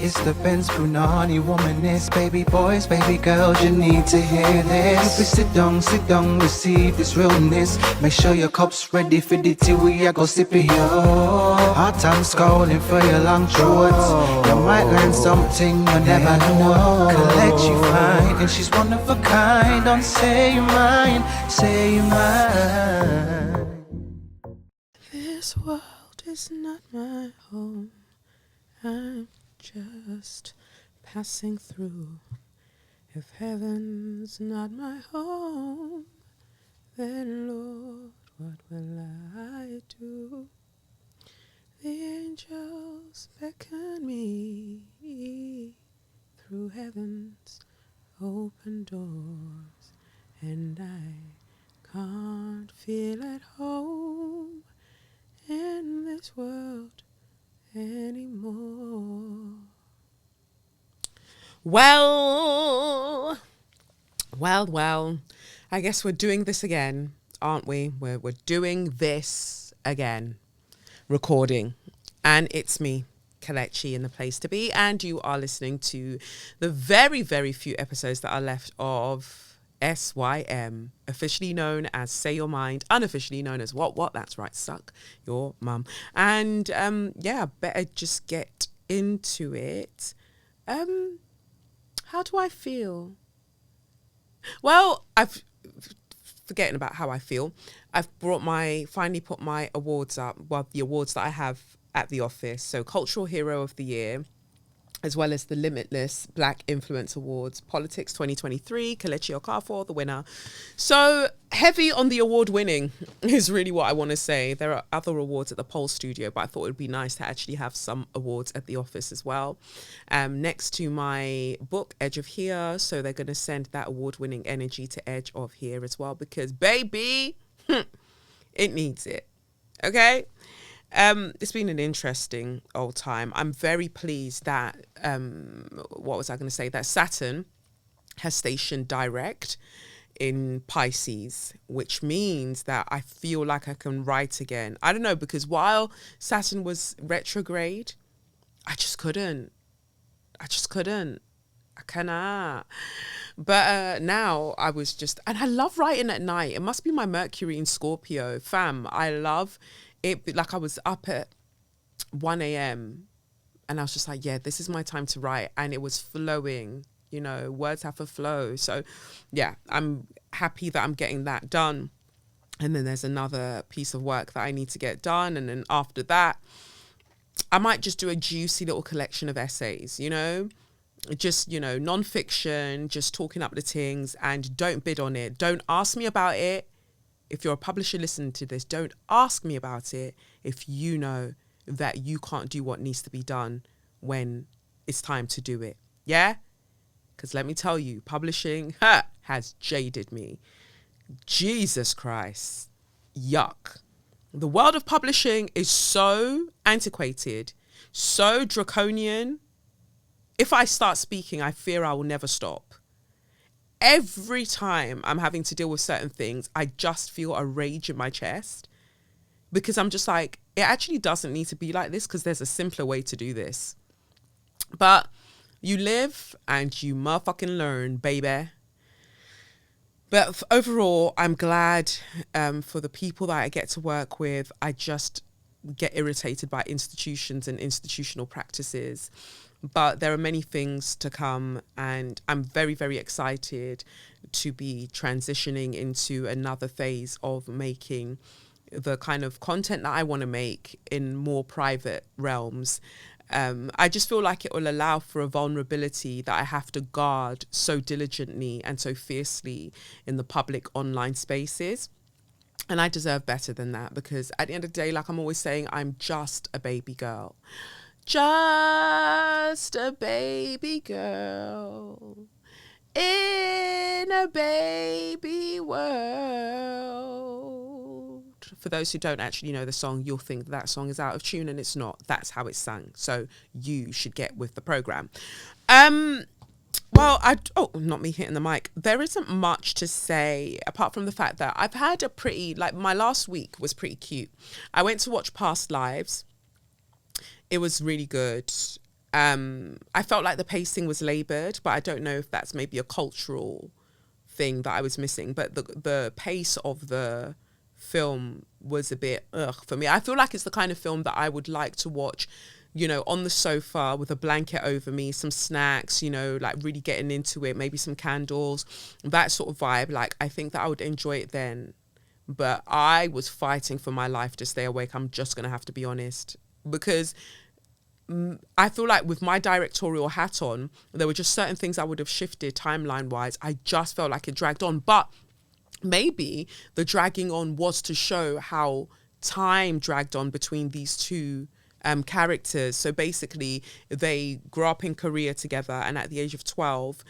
It's the Benz Brunani womanist. Baby boys, baby girls, you need to hear this. If you sit down, receive this realness. Make sure your cup's ready for the tea, we are go sip it, yo. Hard times calling for your long shorts. You might learn something you never know. Kelechi fine, and she's one of a kind. Don't say you're mine, say you're mine. This world is not my home. I'm just passing through. If heaven's not my home, then Lord, what will I do? The angels beckon me through heaven's open doors, and I can't feel at home in this world anymore. Well, I guess we're doing this again, aren't we? We're doing this again. Recording. And it's me, Kelechi, in the place to be. And you are listening to the very, very few episodes that are left of SYM, officially known as Say Your Mind, unofficially known as What? That's right, suck your mum. And better just get into it. How do I feel? Well, forgetting about how I feel. I've finally put my awards up, well, the awards that I have at the office. So Cultural Hero of the Year, as well as the Limitless Black Influence Awards, Politics 2023, Kelechi Okafor, the winner. So heavy on the award winning is really what I want to say. There are other awards at the Pole Studio, but I thought it would be nice to actually have some awards at the office as well. Next to my book, EdgeOfHere. So they're going to send that award winning energy to EdgeOfHere as well, because baby, it needs it. Okay? It's been an interesting old time. I'm very pleased that, that Saturn has stationed direct in Pisces, which means that I feel like I can write again. I don't know, because while Saturn was retrograde, I just couldn't. I cannot. But now I was just, and I love writing at night. It must be my Mercury in Scorpio. Fam, I love it. Like I was up at 1 a.m. and I was just like, yeah, this is my time to write. And it was flowing, words have a flow. So yeah, I'm happy that I'm getting that done. And then there's another piece of work that I need to get done. And then after that, I might just do a juicy little collection of essays, just, non-fiction, just talking up the things, and don't bid on it. Don't ask me about it. If you're a publisher listening to this, don't ask me about it if you know that you can't do what needs to be done when it's time to do it. Yeah? Because let me tell you, publishing has jaded me. Jesus Christ. Yuck. The world of publishing is so antiquated, so draconian. If I start speaking, I fear I will never stop. Every time I'm having to deal with certain things, I just feel a rage in my chest, because I'm just like, it actually doesn't need to be like this, because there's a simpler way to do this. But you live and you motherfucking learn, baby. But overall, I'm glad for the people that I get to work with. I just get irritated by institutions and institutional practices. But there are many things to come, and I'm very, very excited to be transitioning into another phase of making the kind of content that I want to make in more private realms. I just feel like it will allow for a vulnerability that I have to guard so diligently and so fiercely in the public online spaces. And I deserve better than that, because at the end of the day, like I'm always saying, I'm just a baby girl. Just a baby girl in a baby world. For those who don't actually know the song, you'll think that song is out of tune, and it's not. That's how it's sung. So you should get with the program. Well, not me hitting the mic. There isn't much to say apart from the fact that I've had my last week was pretty cute. I went to watch Past Lives. It was really good. I felt like the pacing was laboured, but I don't know if that's maybe a cultural thing that I was missing. But the pace of the film was a bit for me. I feel like it's the kind of film that I would like to watch, you know, on the sofa with a blanket over me, some snacks, you know, like really getting into it, maybe some candles, that sort of vibe. Like, I think that I would enjoy it then. But I was fighting for my life to stay awake. I'm just going to have to be honest. Because I feel like with my directorial hat on, there were just certain things I would have shifted timeline-wise. I just felt like it dragged on. But maybe the dragging on was to show how time dragged on between these two characters. So basically, they grew up in Korea together, and at the age of 12,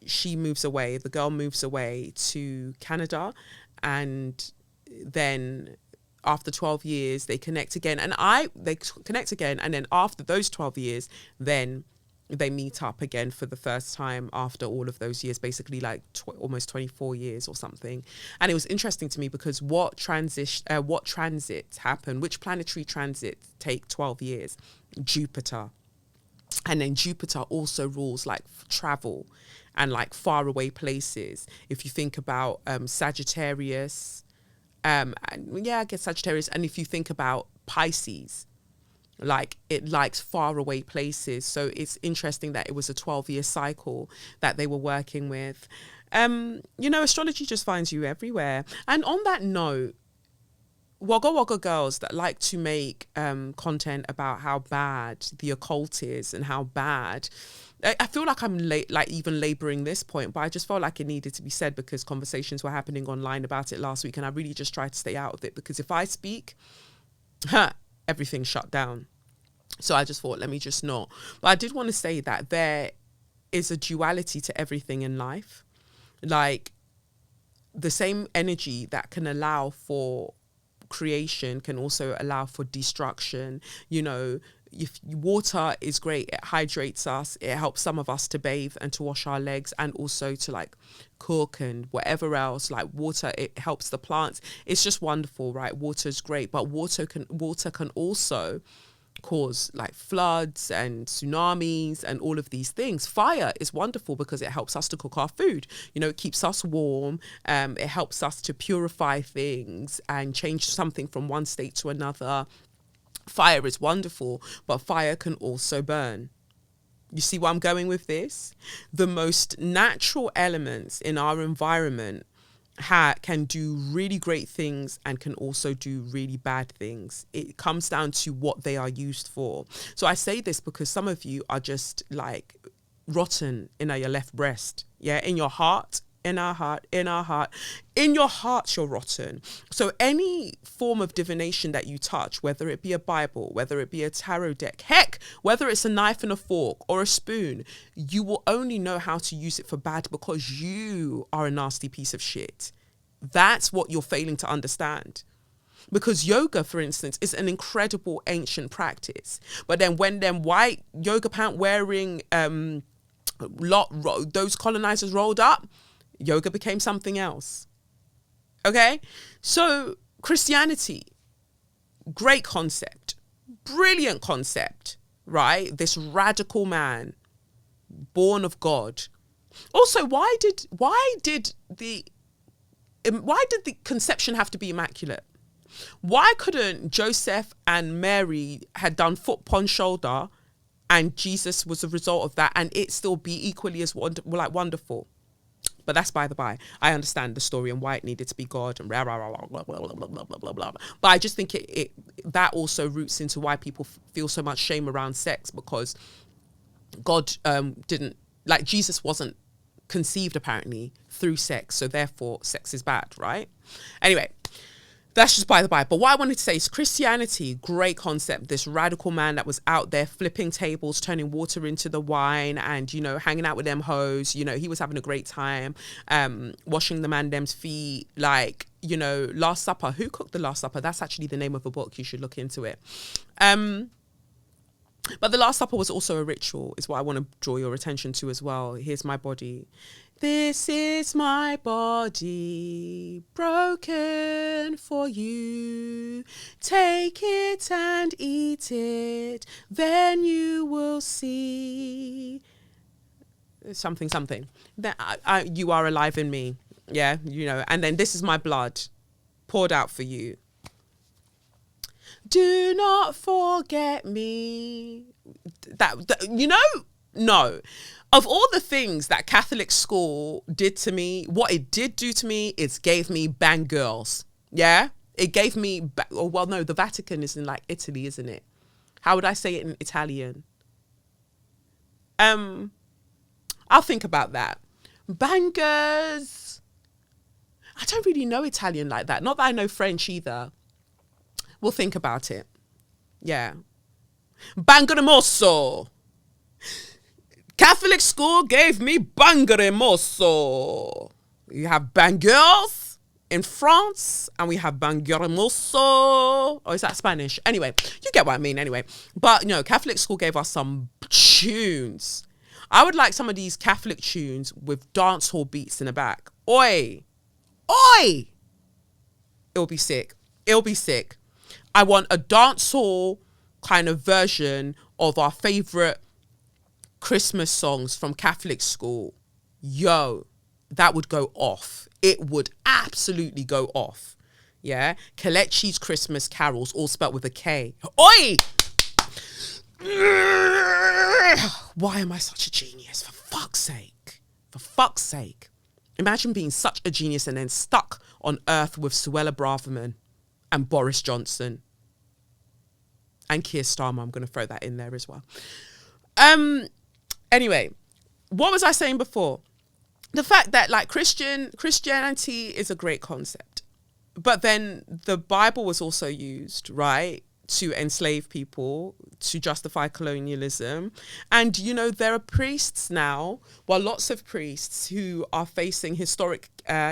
she moves away. The girl moves away to Canada, and then after 12 years, they connect again. And they connect again, and then after those 12 years, then they meet up again for the first time after all of those years, basically like almost 24 years or something. And it was interesting to me because what transits happen, which planetary transits take 12 years? Jupiter. And then Jupiter also rules like travel and like far away places. If you think about Sagittarius, and I guess Sagittarius. And if you think about Pisces, like it likes far away places. So it's interesting that it was a 12-year cycle that they were working with. You know, astrology just finds you everywhere. And on that note, Wagga Wagga girls that like to make content about how bad the occult is and how bad, I feel like I'm even labouring this point, but I just felt like it needed to be said because conversations were happening online about it last week, and I really just tried to stay out of it because if I speak, everything's shut down. So I just thought, let me just not. But I did want to say that there is a duality to everything in life. Like, the same energy that can allow for creation can also allow for destruction. You know, if water is great, it hydrates us, it helps some of us to bathe and to wash our legs and also to like cook and whatever else. Like water, it helps the plants. It's just wonderful, right? Water's great, but water can also cause like floods and tsunamis and all of these things. Fire is wonderful because it helps us to cook our food. You know, it keeps us warm. It helps us to purify things and change something from one state to another. Fire is wonderful, but fire can also burn. You see where I'm going with this? The most natural elements in our environment can do really great things and can also do really bad things. It comes down to what they are used for. So I say this because some of you are just like rotten in your left breast. Yeah, in your heart. In your heart, you're rotten. So any form of divination that you touch, whether it be a Bible, whether it be a tarot deck, heck, whether it's a knife and a fork or a spoon, you will only know how to use it for bad because you are a nasty piece of shit. That's what you're failing to understand. Because yoga, for instance, is an incredible ancient practice. But then when them white yoga pant wearing those colonizers rolled up, yoga became something else. Okay? So Christianity, great concept, brilliant concept, right? This radical man, born of God. Also, why did the conception have to be immaculate? Why couldn't Joseph and Mary had done foot upon shoulder and Jesus was a result of that and it still be equally as wonderful? But that's by the by. I understand the story and why it needed to be God and blah, blah, blah, blah, blah, blah, blah, blah, blah, blah. But I just think that also roots into why people feel so much shame around sex, because God didn't, like Jesus wasn't conceived apparently through sex. So therefore sex is bad, right? Anyway, that's just by the by. But what I wanted to say is Christianity, great concept. This radical man that was out there flipping tables, turning water into the wine and, you know, hanging out with them hoes. You know, he was having a great time, washing the man them's feet. Like, you know, Last Supper. Who cooked the Last Supper? That's actually the name of a book. You should look into it. But the Last Supper was also a ritual, is what I want to draw your attention to as well. Here's my body. This is my body broken for you. Take it and eat it, then you will see. Something. That you are alive in me. Yeah, you know. And then this is my blood poured out for you. Do not forget me. That you know, no. Of all the things that Catholic school did to me, what it did do to me is gave me bang girls. Yeah? It gave me, the Vatican is in like Italy, isn't it? How would I say it in Italian? I'll think about that. Bangers. I don't really know Italian like that. Not that I know French either. We'll think about it. Yeah. Bangeremoso. Catholic school gave me bangeremoso. You have bangers in France, and we have bangeremoso. Oh, is that Spanish? Anyway, you get what I mean anyway. But, Catholic school gave us some tunes. I would like some of these Catholic tunes with dancehall beats in the back. Oi! Oi! It'll be sick. I want a dancehall kind of version of our favourite Christmas songs from Catholic school. Yo, that would go off. It would absolutely go off. Yeah? Kelechi's Christmas carols, all spelt with a K. Oi! Why am I such a genius? For fuck's sake. Imagine being such a genius and then stuck on earth with Suella Braverman and Boris Johnson. And Keir Starmer. I'm going to throw that in there as well. Anyway, what was I saying before? The fact that like Christianity is a great concept, but then the Bible was also used, right, to enslave people, to justify colonialism. And, there are priests now, lots of priests who are facing historic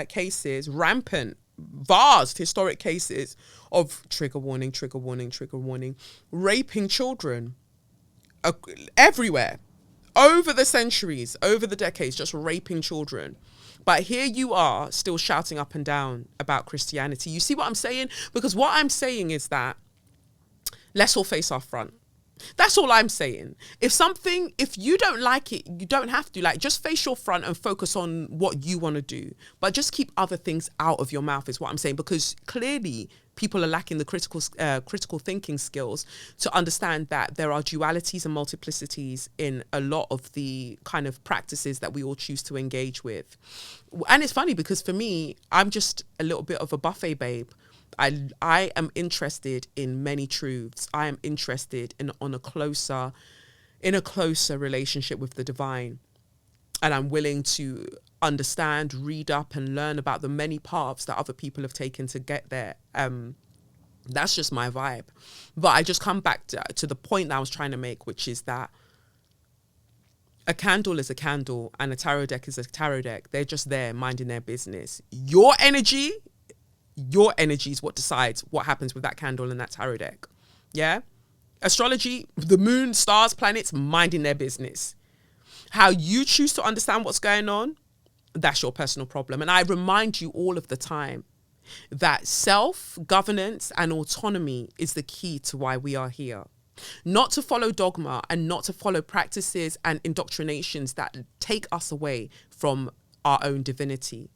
cases, rampant, vast historic cases of trigger warning, raping children everywhere. Over the centuries, over the decades, just raping children. But here you are still shouting up and down about Christianity. You see what I'm saying? Because what I'm saying is that let's all face our front. That's all I'm saying. If you don't like it, you don't have to. Like, just face your front and focus on what you want to do. But just keep other things out of your mouth is what I'm saying. Because clearly people are lacking the critical thinking skills to understand that there are dualities and multiplicities in a lot of the kind of practices that we all choose to engage with. And it's funny because for me, I'm just a little bit of a buffet babe. I am interested in many truths. I am interested in a closer relationship with the divine. And I'm willing to understand, read up and learn about the many paths that other people have taken to get there. That's just my vibe. But I just come back to the point that I was trying to make, which is that a candle is a candle and a tarot deck is a tarot deck. They're just there minding their business. Your energy is what decides what happens with that candle and that tarot deck. Yeah? Astrology, the moon, stars, planets, minding their business. How you choose to understand what's going on, that's your personal problem. And I remind you all of the time that self-governance and autonomy is the key to why we are here. Not to follow dogma and not to follow practices and indoctrinations that take us away from our own divinity.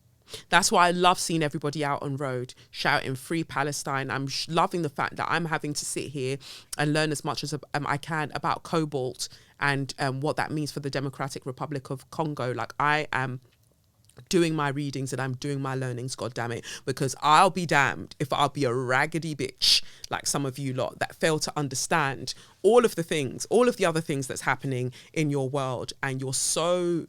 That's why I love seeing everybody out on road shouting Free Palestine. I'm loving the fact that I'm having to sit here and learn as much as I can about cobalt and what that means for the Democratic Republic of Congo. Like, I am doing my readings and I'm doing my learnings, God damn it, because I'll be damned if I'll be a raggedy bitch like some of you lot that fail to understand all of the other things that's happening in your world, and you're so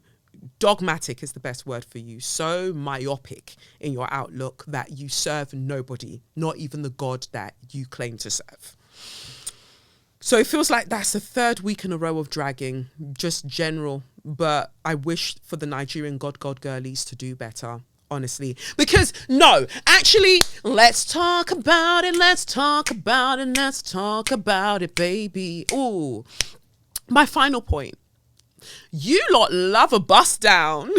dogmatic is the best word for you, so myopic in your outlook that you serve nobody, not even the God that you claim to serve. So it feels like that's the third week in a row of dragging, just general. But I wish for the Nigerian God girlies to do better, honestly. Because no, actually, let's talk about it, baby. Ooh, my final point. You lot love a bust down.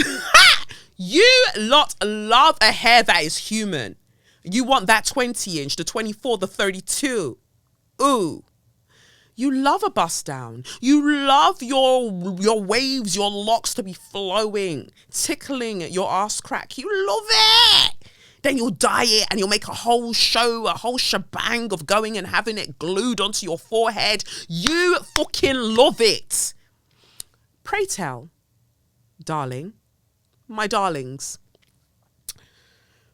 You lot love a hair that is human. You want that 20-inch, the 24, the 32. Ooh. You love a bust down. You love your waves, your locks to be flowing, tickling your ass crack. You love it. Then you'll dye it and you'll make a whole show, a whole shebang of going and having it glued onto your forehead. You fucking love it. Pray tell, darling, my darlings.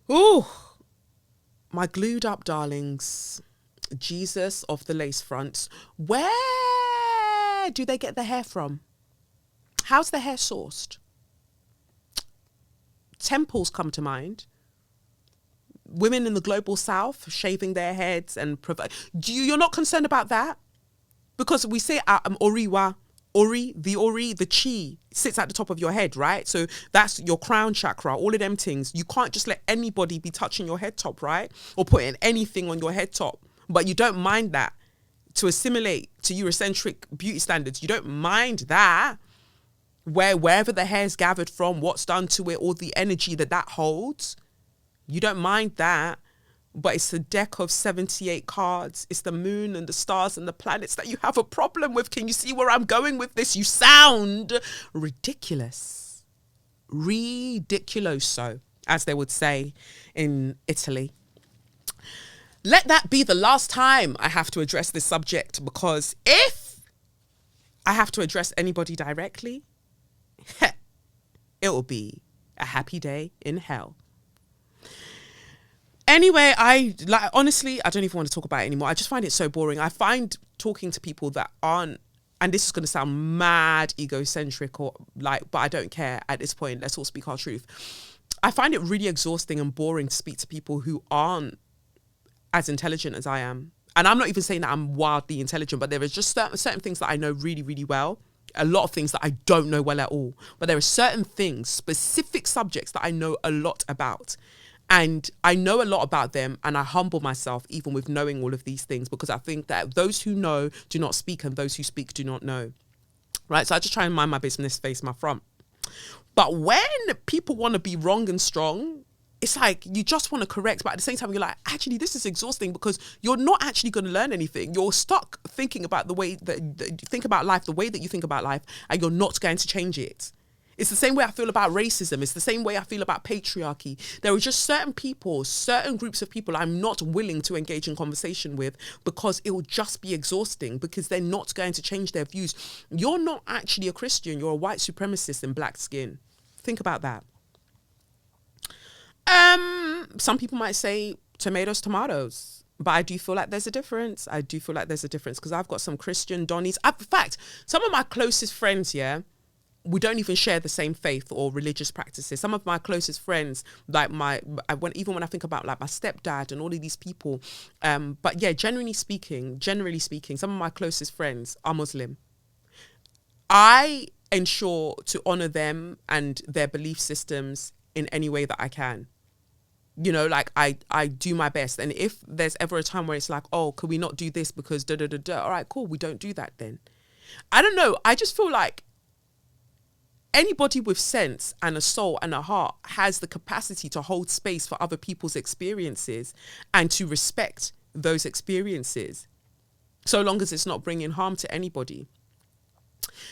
Ooh, my glued up darlings. Jesus of the lace fronts. Where do they get the hair from? How's the hair sourced? Temples come to mind. Women in the global south shaving their heads and you're not concerned about that? Because we say oriwa, the chi sits at the top of your head, right? So that's your crown chakra, all of them things. You can't just let anybody be touching your head top, right? Or putting anything on your head top. But you don't mind that to assimilate to Eurocentric beauty standards. You don't mind that wherever the hair's gathered from, what's done to it, or the energy that holds. You don't mind that. But it's a deck of 78 cards. It's the moon and the stars and the planets that you have a problem with. Can you see where I'm going with this? You sound ridiculous. Ridiculoso, as they would say in Italy. Let that be the last time I have to address this subject, because if I have to address anybody directly, it will be a happy day in hell. Anyway, honestly, I don't even want to talk about it anymore. I just find it so boring. I find talking to people that aren't, and this is going to sound mad egocentric but I don't care at this point. Let's all speak our truth. I find it really exhausting and boring to speak to people who aren't as intelligent as I am. And I'm not even saying that I'm wildly intelligent, but there is just certain things that I know really, really well. A lot of things that I don't know well at all. But there are certain things, specific subjects that I know a lot about. And I know a lot about them, and I humble myself even with knowing all of these things, because I think that those who know do not speak, and those who speak do not know. Right? So I just try and mind my business, face my front. But when people want to be wrong and strong, it's like you just want to correct, but at the same time, you're like, actually, this is exhausting, because you're not actually going to learn anything. You're stuck thinking about the way that you think about life, the way that you think about life, and you're not going to change it. It's the same way I feel about racism. It's the same way I feel about patriarchy. There are just certain people, certain groups of people I'm not willing to engage in conversation with, because it will just be exhausting, because they're not going to change their views. You're not actually a Christian. You're a white supremacist in black skin. Think about that. Some people might say tomatoes, but I do feel like there's a difference. Because I've got some Christian Donnies. In fact, some of my closest friends, we don't even share the same faith or religious practices. Some of my closest friends, like even when I think about like my stepdad and all of these people, but yeah, generally speaking, some of my closest friends are Muslim. I ensure to honor them and their belief systems in any way that I can. You know, like I do my best. And if there's ever a time where it's like, oh, could we not do this because all right, cool, we don't do that then. I don't know. I just feel like anybody with sense and a soul and a heart has the capacity to hold space for other people's experiences and to respect those experiences, so long as it's not bringing harm to anybody.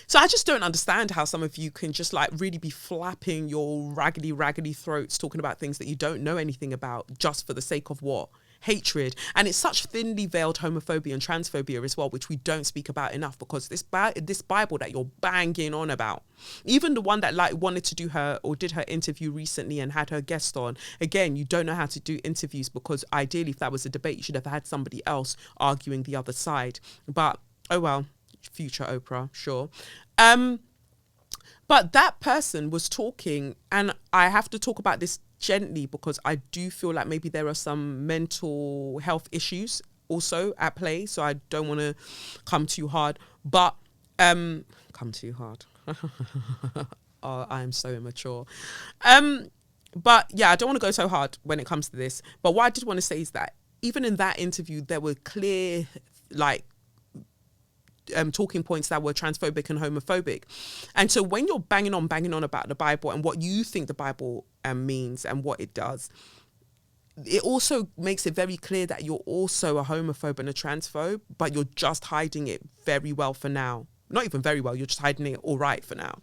So I just don't understand how some of you can just like really be flapping your raggedy throats talking about things that you don't know anything about, just for the sake of what? Hatred. And it's such thinly veiled homophobia and transphobia as well, which we don't speak about enough, because this Bible that you're banging on about, even the one that like wanted to do did her interview recently and had her guest on, again, you don't know how to do interviews, because ideally if that was a debate, you should have had somebody else arguing the other side. But oh well, future Oprah, sure. But that person was talking, and I have to talk about this gently, because I do feel like maybe there are some mental health issues also at play, so I don't want to come too hard, but come too hard. Oh, I'm so immature. But yeah, I don't want to go so hard when it comes to this. But what I did want to say is that even in that interview, there were clear, like, talking points that were transphobic and homophobic. And so when you're banging on about the Bible and what you think the Bible means and what it does, it also makes it very clear that you're also a homophobe and a transphobe, but you're just hiding it very well for now. Not even very well, you're just hiding it all right for now.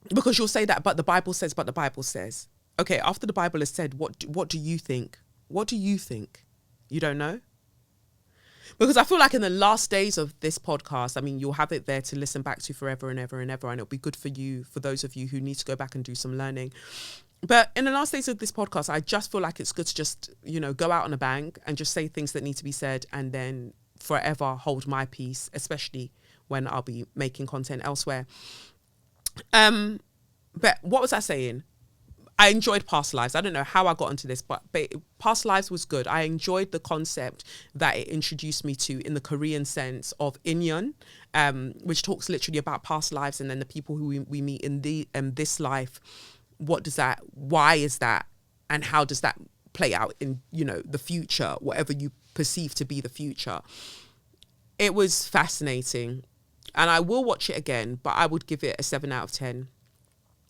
Because you'll say that, but the Bible says. Okay, after the Bible has said, what do you think? What do you think? You don't know? Because I feel like in the last days of this podcast, I mean, you'll have it there to listen back to forever and ever and ever, and it'll be good for you, for those of you who need to go back and do some learning. But in the last days of this podcast, I just feel like it's good to just, go out on a bang and just say things that need to be said and then forever hold my peace, especially when I'll be making content elsewhere. But what was I saying? I enjoyed Past Lives. I don't know how I got into this, but Past Lives was good. I enjoyed the concept that it introduced me to in the Korean sense of Inyon, which talks literally about past lives and then the people who we meet in this life. Why is that? And how does that play out in, the future, whatever you perceive to be the future? It was fascinating. And I will watch it again, but I would give it a 7 out of 10.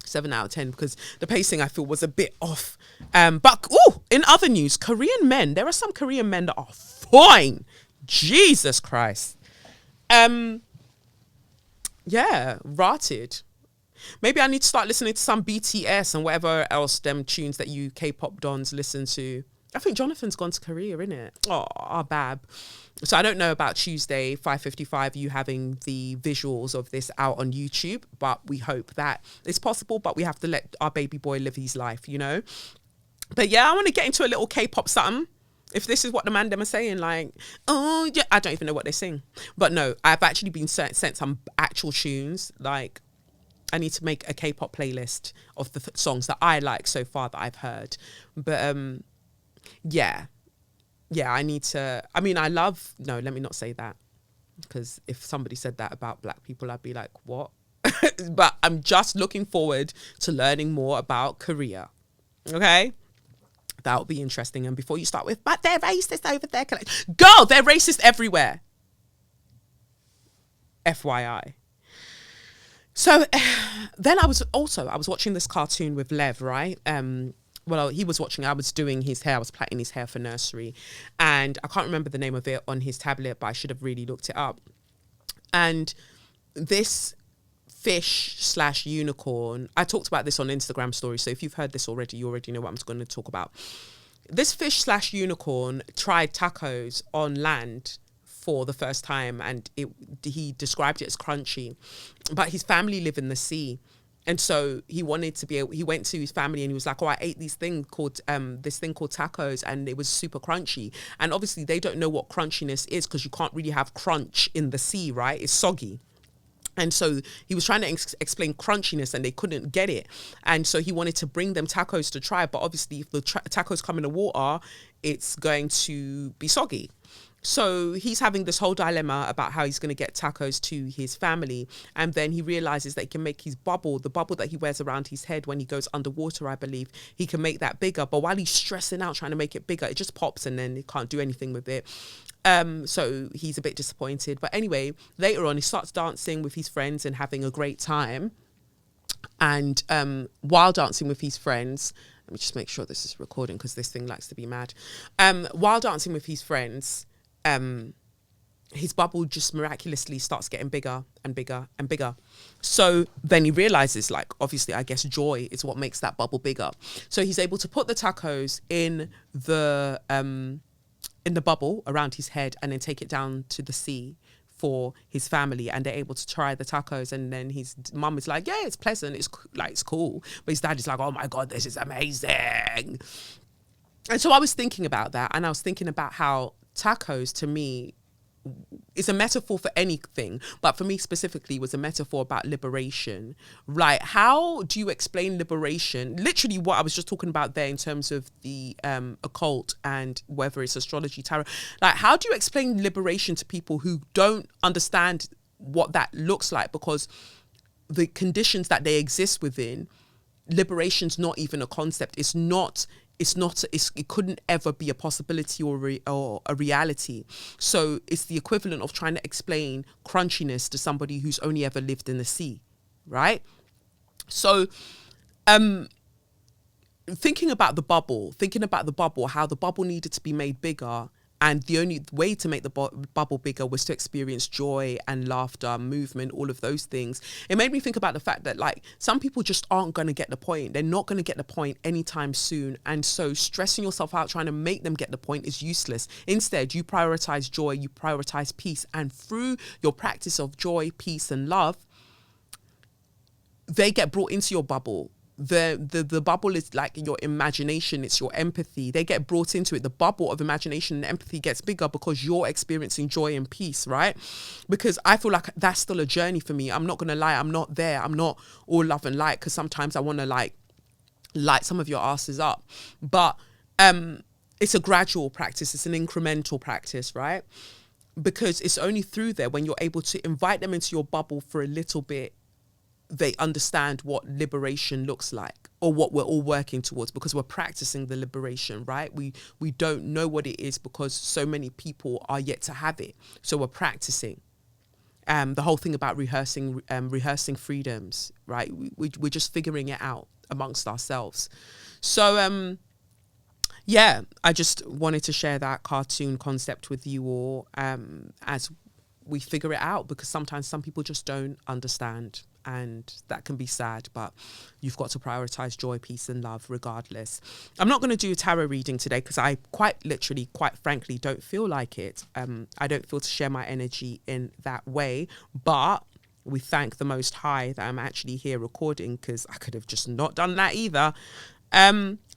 7 out of 10 because the pacing I feel was a bit off. But in other news, Korean men, there are some Korean men that are fine. Jesus Christ. Yeah, rotted. Maybe I need to start listening to some BTS and whatever else them tunes that you K-pop dons listen to. I think Jonathan's gone to Korea, innit? Oh, bab. So I don't know about Tuesday, 5:55, you having the visuals of this out on YouTube, but we hope that it's possible, but we have to let our baby boy live his life, But yeah, I want to get into a little K-pop something. If this is what the man them are saying, like, oh, yeah, I don't even know what they sing. But no, I've actually been sent some actual tunes, like, I need to make a K-pop playlist of the songs that I like so far that I've heard. But yeah, I need to, let me not say that. Because if somebody said that about black people, I'd be like, what? But I'm just looking forward to learning more about Korea. Okay? That would be interesting. And before you start with, but they're racist over there. Girl, they're racist everywhere. FYI. So then I was watching this cartoon with Lev, right? Well, he was watching, I was doing his hair, I was plaiting his hair for nursery. And I can't remember the name of it on his tablet, but I should have really looked it up. And this fish/unicorn, I talked about this on Instagram story. So if you've heard this already, you already know what I'm going to talk about. This fish/unicorn tried tacos on land for the first time, and he described it as crunchy, but his family live in the sea, and so he went to his family and he was like, I ate this thing called tacos, and it was super crunchy. And obviously they don't know what crunchiness is because you can't really have crunch in the sea, right? It's soggy. And so he was trying to explain crunchiness and they couldn't get it. And so he wanted to bring them tacos to try, but obviously if the tacos come in the water, it's going to be soggy. So he's having this whole dilemma about how he's going to get tacos to his family. And then he realizes that he can make the bubble that he wears around his head when he goes underwater, I believe, he can make that bigger. But while he's stressing out trying to make it bigger, it just pops and then he can't do anything with it. So he's a bit disappointed. But anyway, later on, he starts dancing with his friends and having a great time. And while dancing with his friends, let me just make sure this is recording because this thing likes to be mad. While dancing with his friends, his bubble just miraculously starts getting bigger and bigger and bigger. So then he realizes, like, obviously, I guess joy is what makes that bubble bigger. So he's able to put the tacos in the bubble around his head and then take it down to the sea for his family, and they're able to try the tacos. And then his mum is like, yeah, it's pleasant, it's cool. But his dad is like, oh my God, this is amazing. And so I was thinking about that, and I was thinking about how tacos to me is a metaphor for anything, but for me specifically was a metaphor about liberation. Like, how do you explain liberation? Literally what I was just talking about there in terms of the occult and whether it's astrology, tarot. Like, how do you explain liberation to people who don't understand what that looks like? Because the conditions that they exist within, liberation's not even a concept. It's not it couldn't ever be a possibility or a reality. So it's the equivalent of trying to explain crunchiness to somebody who's only ever lived in the sea, right? So thinking about the bubble, how the bubble needed to be made bigger, and the only way to make the bubble bigger was to experience joy and laughter, movement, all of those things. It made me think about the fact that, like, some people just aren't going to get the point. They're not going to get the point anytime soon. And so stressing yourself out trying to make them get the point is useless. Instead, you prioritize joy, you prioritize peace. And through your practice of joy, peace, and love, they get brought into your bubble. The bubble is like your imagination, it's your empathy. They get brought into it. The bubble of imagination and empathy gets bigger because you're experiencing joy and peace, right? Because I feel like that's still a journey for me. I'm not gonna lie, I'm not there. I'm not all love and light, because sometimes I want to like light some of your asses up. But it's a gradual practice, it's an incremental practice, right? Because it's only through there, when you're able to invite them into your bubble for a little bit, they understand what liberation looks like, or what we're all working towards, because we're practicing the liberation, right? We don't know what it is because so many people are yet to have it. So we're practicing. The whole thing about rehearsing freedoms, right? We're just figuring it out amongst ourselves. So, yeah, I just wanted to share that cartoon concept with you all as we figure it out, because sometimes some people just don't understand. And that can be sad, but you've got to prioritize joy, peace, and love regardless. I'm not going to do a tarot reading today because I quite frankly, don't feel like it. I don't feel to share my energy in that way, but we thank the Most High that I'm actually here recording, because I could have just not done that either.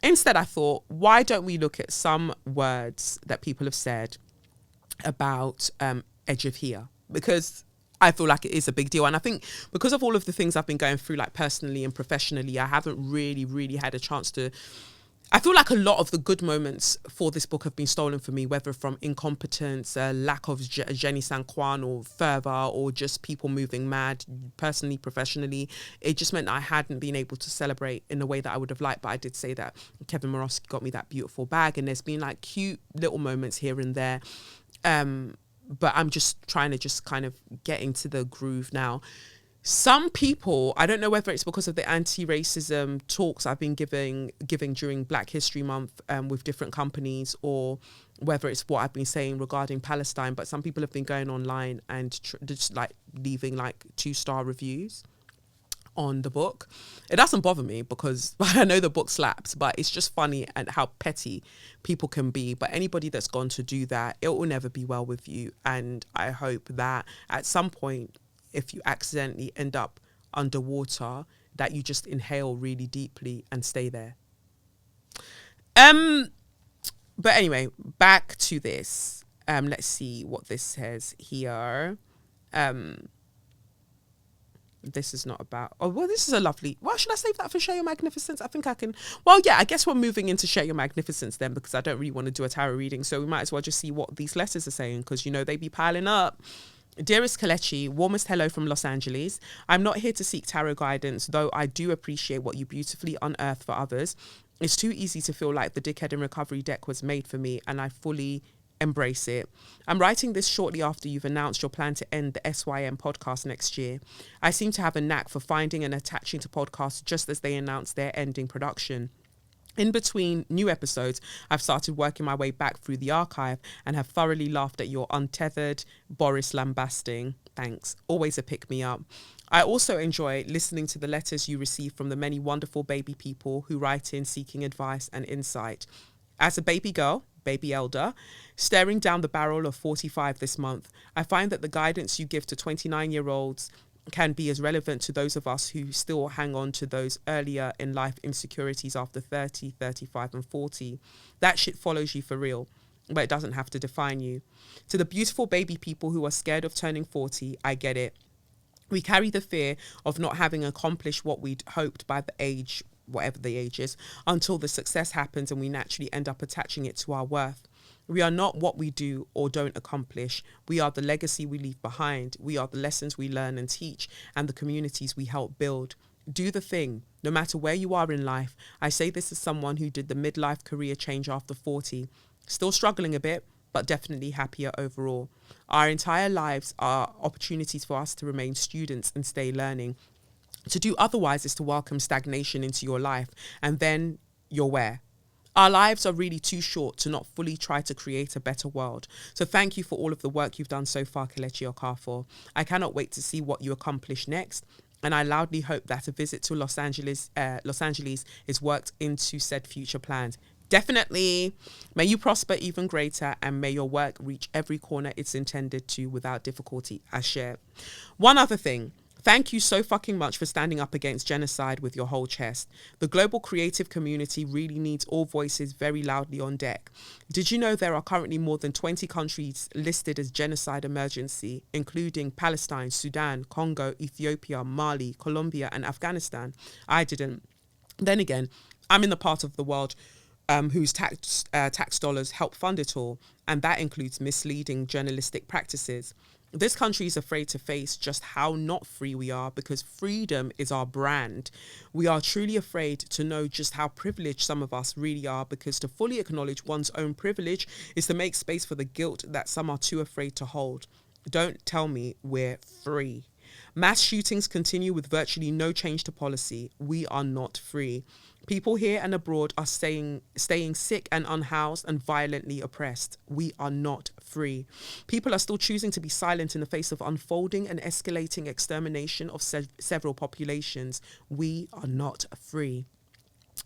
Instead, I thought, why don't we look at some words that people have said about EdgeOfHere? Because I feel like it is a big deal. And I think because of all of the things I've been going through, like personally and professionally, I haven't really had a chance to... I feel like a lot of the good moments for this book have been stolen from me, whether from incompetence, lack of Jenny San Juan or fervor, or just people moving mad, personally, professionally. It just meant that I hadn't been able to celebrate in the way that I would have liked. But I did say that Kevin Morosky got me that beautiful bag, and there's been like cute little moments here and there. But I'm just trying to just kind of get into the groove now. Some people, I don't know whether it's because of the anti-racism talks I've been giving during Black History Month with different companies, or whether it's what I've been saying regarding Palestine, but some people have been going online and just like leaving like 2-star reviews on the book. It doesn't bother me because I know the book slaps, but it's just funny and how petty people can be. But anybody that's gone to do that, it will never be well with you. And I hope that at some point, if you accidentally end up underwater, that you just inhale really deeply and stay there. But anyway, back to this. Let's see what this says here. This is not about... Oh, well, this is a lovely... Well, should I save that for Share Your Magnificence? I think I can... Well, yeah, I guess we're moving into Share Your Magnificence then, because I don't really want to do a tarot reading. So we might as well just see what these letters are saying, because, you know, they be piling up. Dearest Kelechi, warmest hello from Los Angeles. I'm not here to seek tarot guidance, though I do appreciate what you beautifully unearth for others. It's too easy to feel like the Dickhead in Recovery deck was made for me, and I fully embrace it. I'm writing this shortly after you've announced your plan to end the SYM podcast next year. I seem to have a knack for finding and attaching to podcasts just as they announce their ending production. In between new episodes, I've started working my way back through the archive and have thoroughly laughed at your untethered Boris lambasting. Thanks. Always a pick-me-up. I also enjoy listening to the letters you receive from the many wonderful baby people who write in seeking advice and insight. As a baby girl, baby elder, staring down the barrel of 45 this month, I find that the guidance you give to 29-year-olds can be as relevant to those of us who still hang on to those earlier in life insecurities after 30, 35 and 40. That shit follows you for real, but it doesn't have to define you. To the beautiful baby people who are scared of turning 40, I get it. We carry the fear of not having accomplished what we'd hoped by the age, whatever the age is, until the success happens and we naturally end up attaching it to our worth. We are not what we do or don't accomplish. We are the legacy we leave behind. We are the lessons we learn and teach and the communities we help build. Do the thing, no matter where you are in life. I say this as someone who did the midlife career change after 40. Still struggling a bit, but definitely happier overall. Our entire lives are opportunities for us to remain students and stay learning. To do otherwise is to welcome stagnation into your life, and then you're where? Our lives are really too short to not fully try to create a better world. So thank you for all of the work you've done so far, Kelechi Okafor. I cannot wait to see what you accomplish next. And I loudly hope that a visit to Los Angeles is worked into said future plans. Definitely. May you prosper even greater, and may your work reach every corner it's intended to without difficulty. I share. One other thing. Thank you so fucking much for standing up against genocide with your whole chest. The global creative community really needs all voices very loudly on deck. Did you know there are currently more than 20 countries listed as genocide emergency, including Palestine, Sudan, Congo, Ethiopia, Mali, Colombia, and Afghanistan? I didn't. Then again, I'm in the part of the world whose tax dollars help fund it all, and that includes misleading journalistic practices. This country is afraid to face just how not free we are, because freedom is our brand. We are truly afraid to know just how privileged some of us really are, because to fully acknowledge one's own privilege is to make space for the guilt that some are too afraid to hold. Don't tell me we're free. Mass shootings continue with virtually no change to policy. We are not free. People here and abroad are staying sick and unhoused and violently oppressed. We are not free. People are still choosing to be silent in the face of unfolding and escalating extermination of several populations. We are not free.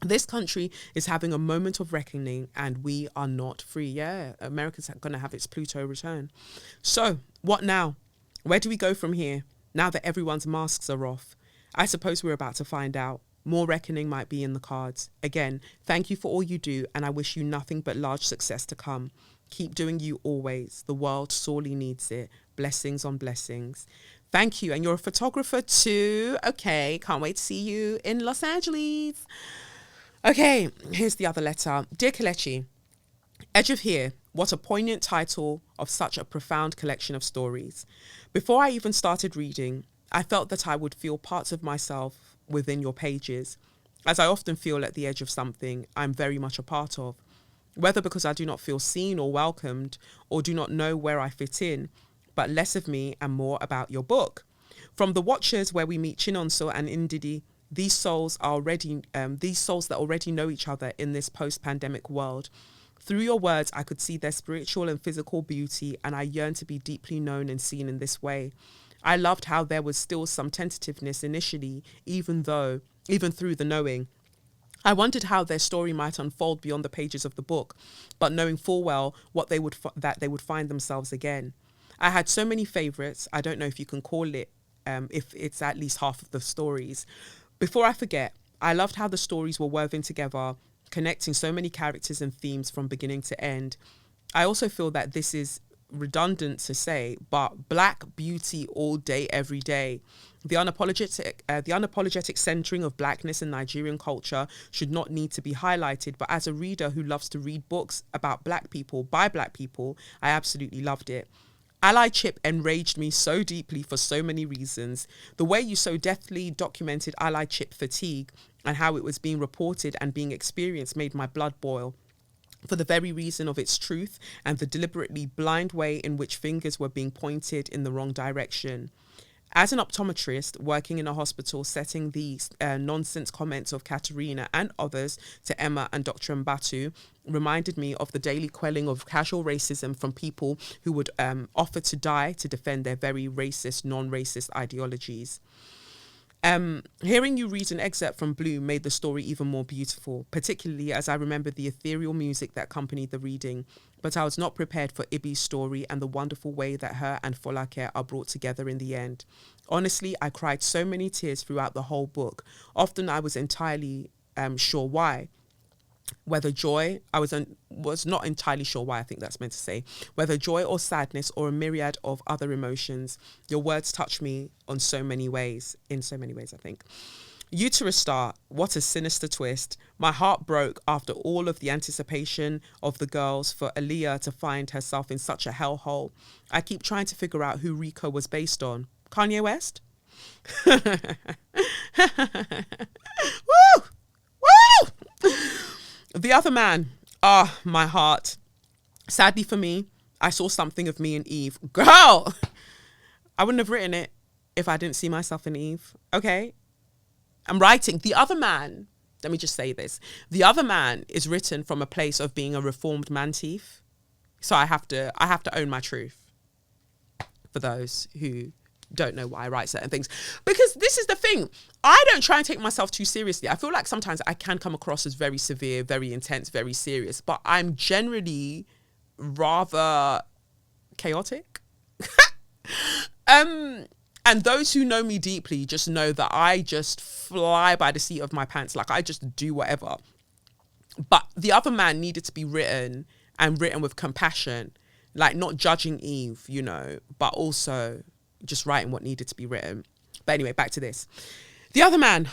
This country is having a moment of reckoning, and we are not free. Yeah, America's going to have its Pluto return. So, what now? Where do we go from here, now that everyone's masks are off? I suppose we're about to find out. More reckoning might be in the cards. Again, thank you for all you do, and I wish you nothing but large success to come. Keep doing you always. The world sorely needs it. Blessings on blessings. Thank you. And you're a photographer too. Okay, can't wait to see you in Los Angeles. Okay, here's the other letter. Dear Kelechi, EdgeOfHere, what a poignant title of such a profound collection of stories. Before I even started reading, I felt that I would feel parts of myself within your pages, as I often feel at the edge of something I'm very much a part of, whether because I do not feel seen or welcomed, or do not know where I fit in, but less of me and more about your book. From the Watchers, where we meet Chinonso and Ndidi, these souls that already know each other in this post-pandemic world. Through your words, I could see their spiritual and physical beauty, and I yearn to be deeply known and seen in this way. I loved how there was still some tentativeness initially, even through the knowing. I wondered how their story might unfold beyond the pages of the book, but knowing full well that they would find themselves again. I had so many favourites. I don't know if you can call it, if it's at least half of the stories. Before I forget, I loved how the stories were woven together, connecting so many characters and themes from beginning to end. I also feel that this is redundant to say, but Black beauty all day, every day. The unapologetic centering of Blackness in Nigerian culture should not need to be highlighted, but as a reader who loves to read books about Black people by Black people, I absolutely loved it. Ally Chip enraged me so deeply for so many reasons. The way you so deftly documented Ally Chip fatigue and how it was being reported and being experienced made my blood boil, for the very reason of its truth and the deliberately blind way in which fingers were being pointed in the wrong direction. As an optometrist working in a hospital, setting these nonsense comments of Katerina and others to Emma and Dr. Mbatu reminded me of the daily quelling of casual racism from people who would offer to die to defend their very racist, non-racist ideologies. Hearing you read an excerpt from Bloom made the story even more beautiful, particularly as I remember the ethereal music that accompanied the reading. But I was not prepared for Ibi's story and the wonderful way that her and Folake are brought together in the end. Honestly, I cried so many tears throughout the whole book. Often I was entirely sure why. Whether joy, I was not entirely sure why, I think that's meant to say. Whether joy or sadness or a myriad of other emotions, your words touch me on so many ways, in so many ways, I think. Uterus Star, what a sinister twist. My heart broke after all of the anticipation of the girls for Aaliyah to find herself in such a hellhole. I keep trying to figure out who Rico was based on. Kanye West? Woo! Woo! The other man, my heart. Sadly for me, I saw something of me in Eve. Girl, I wouldn't have written it if I didn't see myself in Eve. Okay? I'm writing. The other man, let me just say this. The other man is written from a place of being a reformed man thief. So I have to own my truth for those who don't know why I write certain things. Because this is the thing. I don't try and take myself too seriously. I feel like sometimes I can come across as very severe, very intense, very serious, but I'm generally rather chaotic. And those who know me deeply just know that I just fly by the seat of my pants. Like, I just do whatever. But the other man needed to be written, and written with compassion, like not judging Eve, you know, but also just writing what needed to be written. But anyway, back to this. The other man,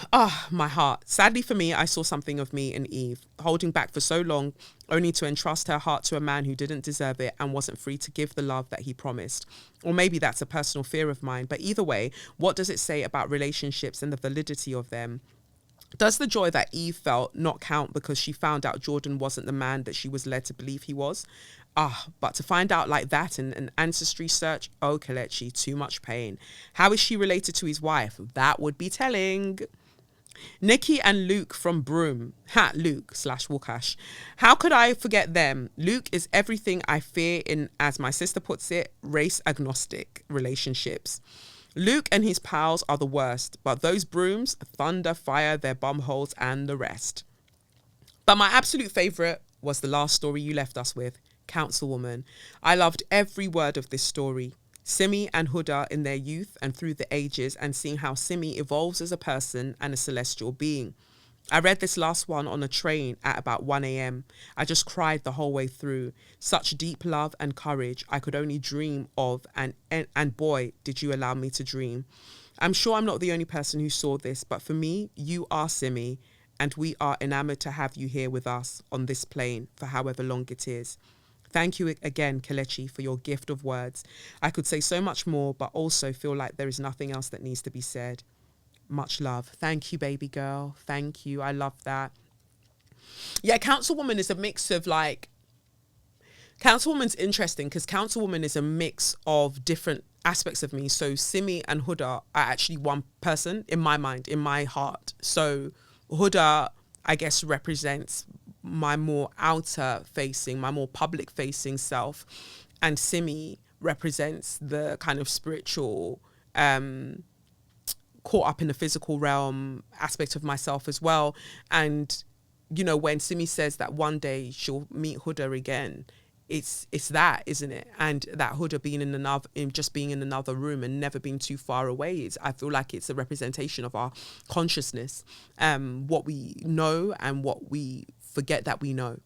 my heart. Sadly for me, I saw something of me in Eve, holding back for so long, only to entrust her heart to a man who didn't deserve it and wasn't free to give the love that he promised. Or maybe that's a personal fear of mine. But either way, what does it say about relationships and the validity of them? Does the joy that Eve felt not count because she found out Jordan wasn't the man that she was led to believe he was? But to find out like that in an ancestry search, oh, Kelechi, too much pain. How is she related to his wife? That would be telling. Nikki and Luke from Broome. Luke/Wukash. How could I forget them? Luke is everything I fear in, as my sister puts it, race agnostic relationships. Luke and his pals are the worst, but those Brooms, thunder, fire, their bumholes and the rest. But my absolute favourite was the last story you left us with, Councilwoman. I loved every word of this story. Simi and Huda in their youth and through the ages, and seeing how Simi evolves as a person and a celestial being. I read this last one on a train at about 1 a.m. I just cried the whole way through. Such deep love and courage I could only dream of, and boy, did you allow me to dream. I'm sure I'm not the only person who saw this, but for me, you are Simi, and we are enamored to have you here with us on this plane for however long it is. Thank you again, Kelechi, for your gift of words. I could say so much more, but also feel like there is nothing else that needs to be said. Much love. Thank you, baby girl. Thank you. I love that. Yeah, Councilwoman is a mix of like... Councilwoman's interesting because Councilwoman is a mix of different aspects of me. So Simi and Huda are actually one person in my mind, in my heart. So Huda, I guess, represents my more outer facing, my more public facing self. And Simi represents the kind of spiritual, caught up in the physical realm aspect of myself as well. And, you know, when Simi says that one day she'll meet Huda again, it's that, isn't it? And that Huda being being in another room and never being too far away, I feel like it's a representation of our consciousness, what we know and what we forget that we know.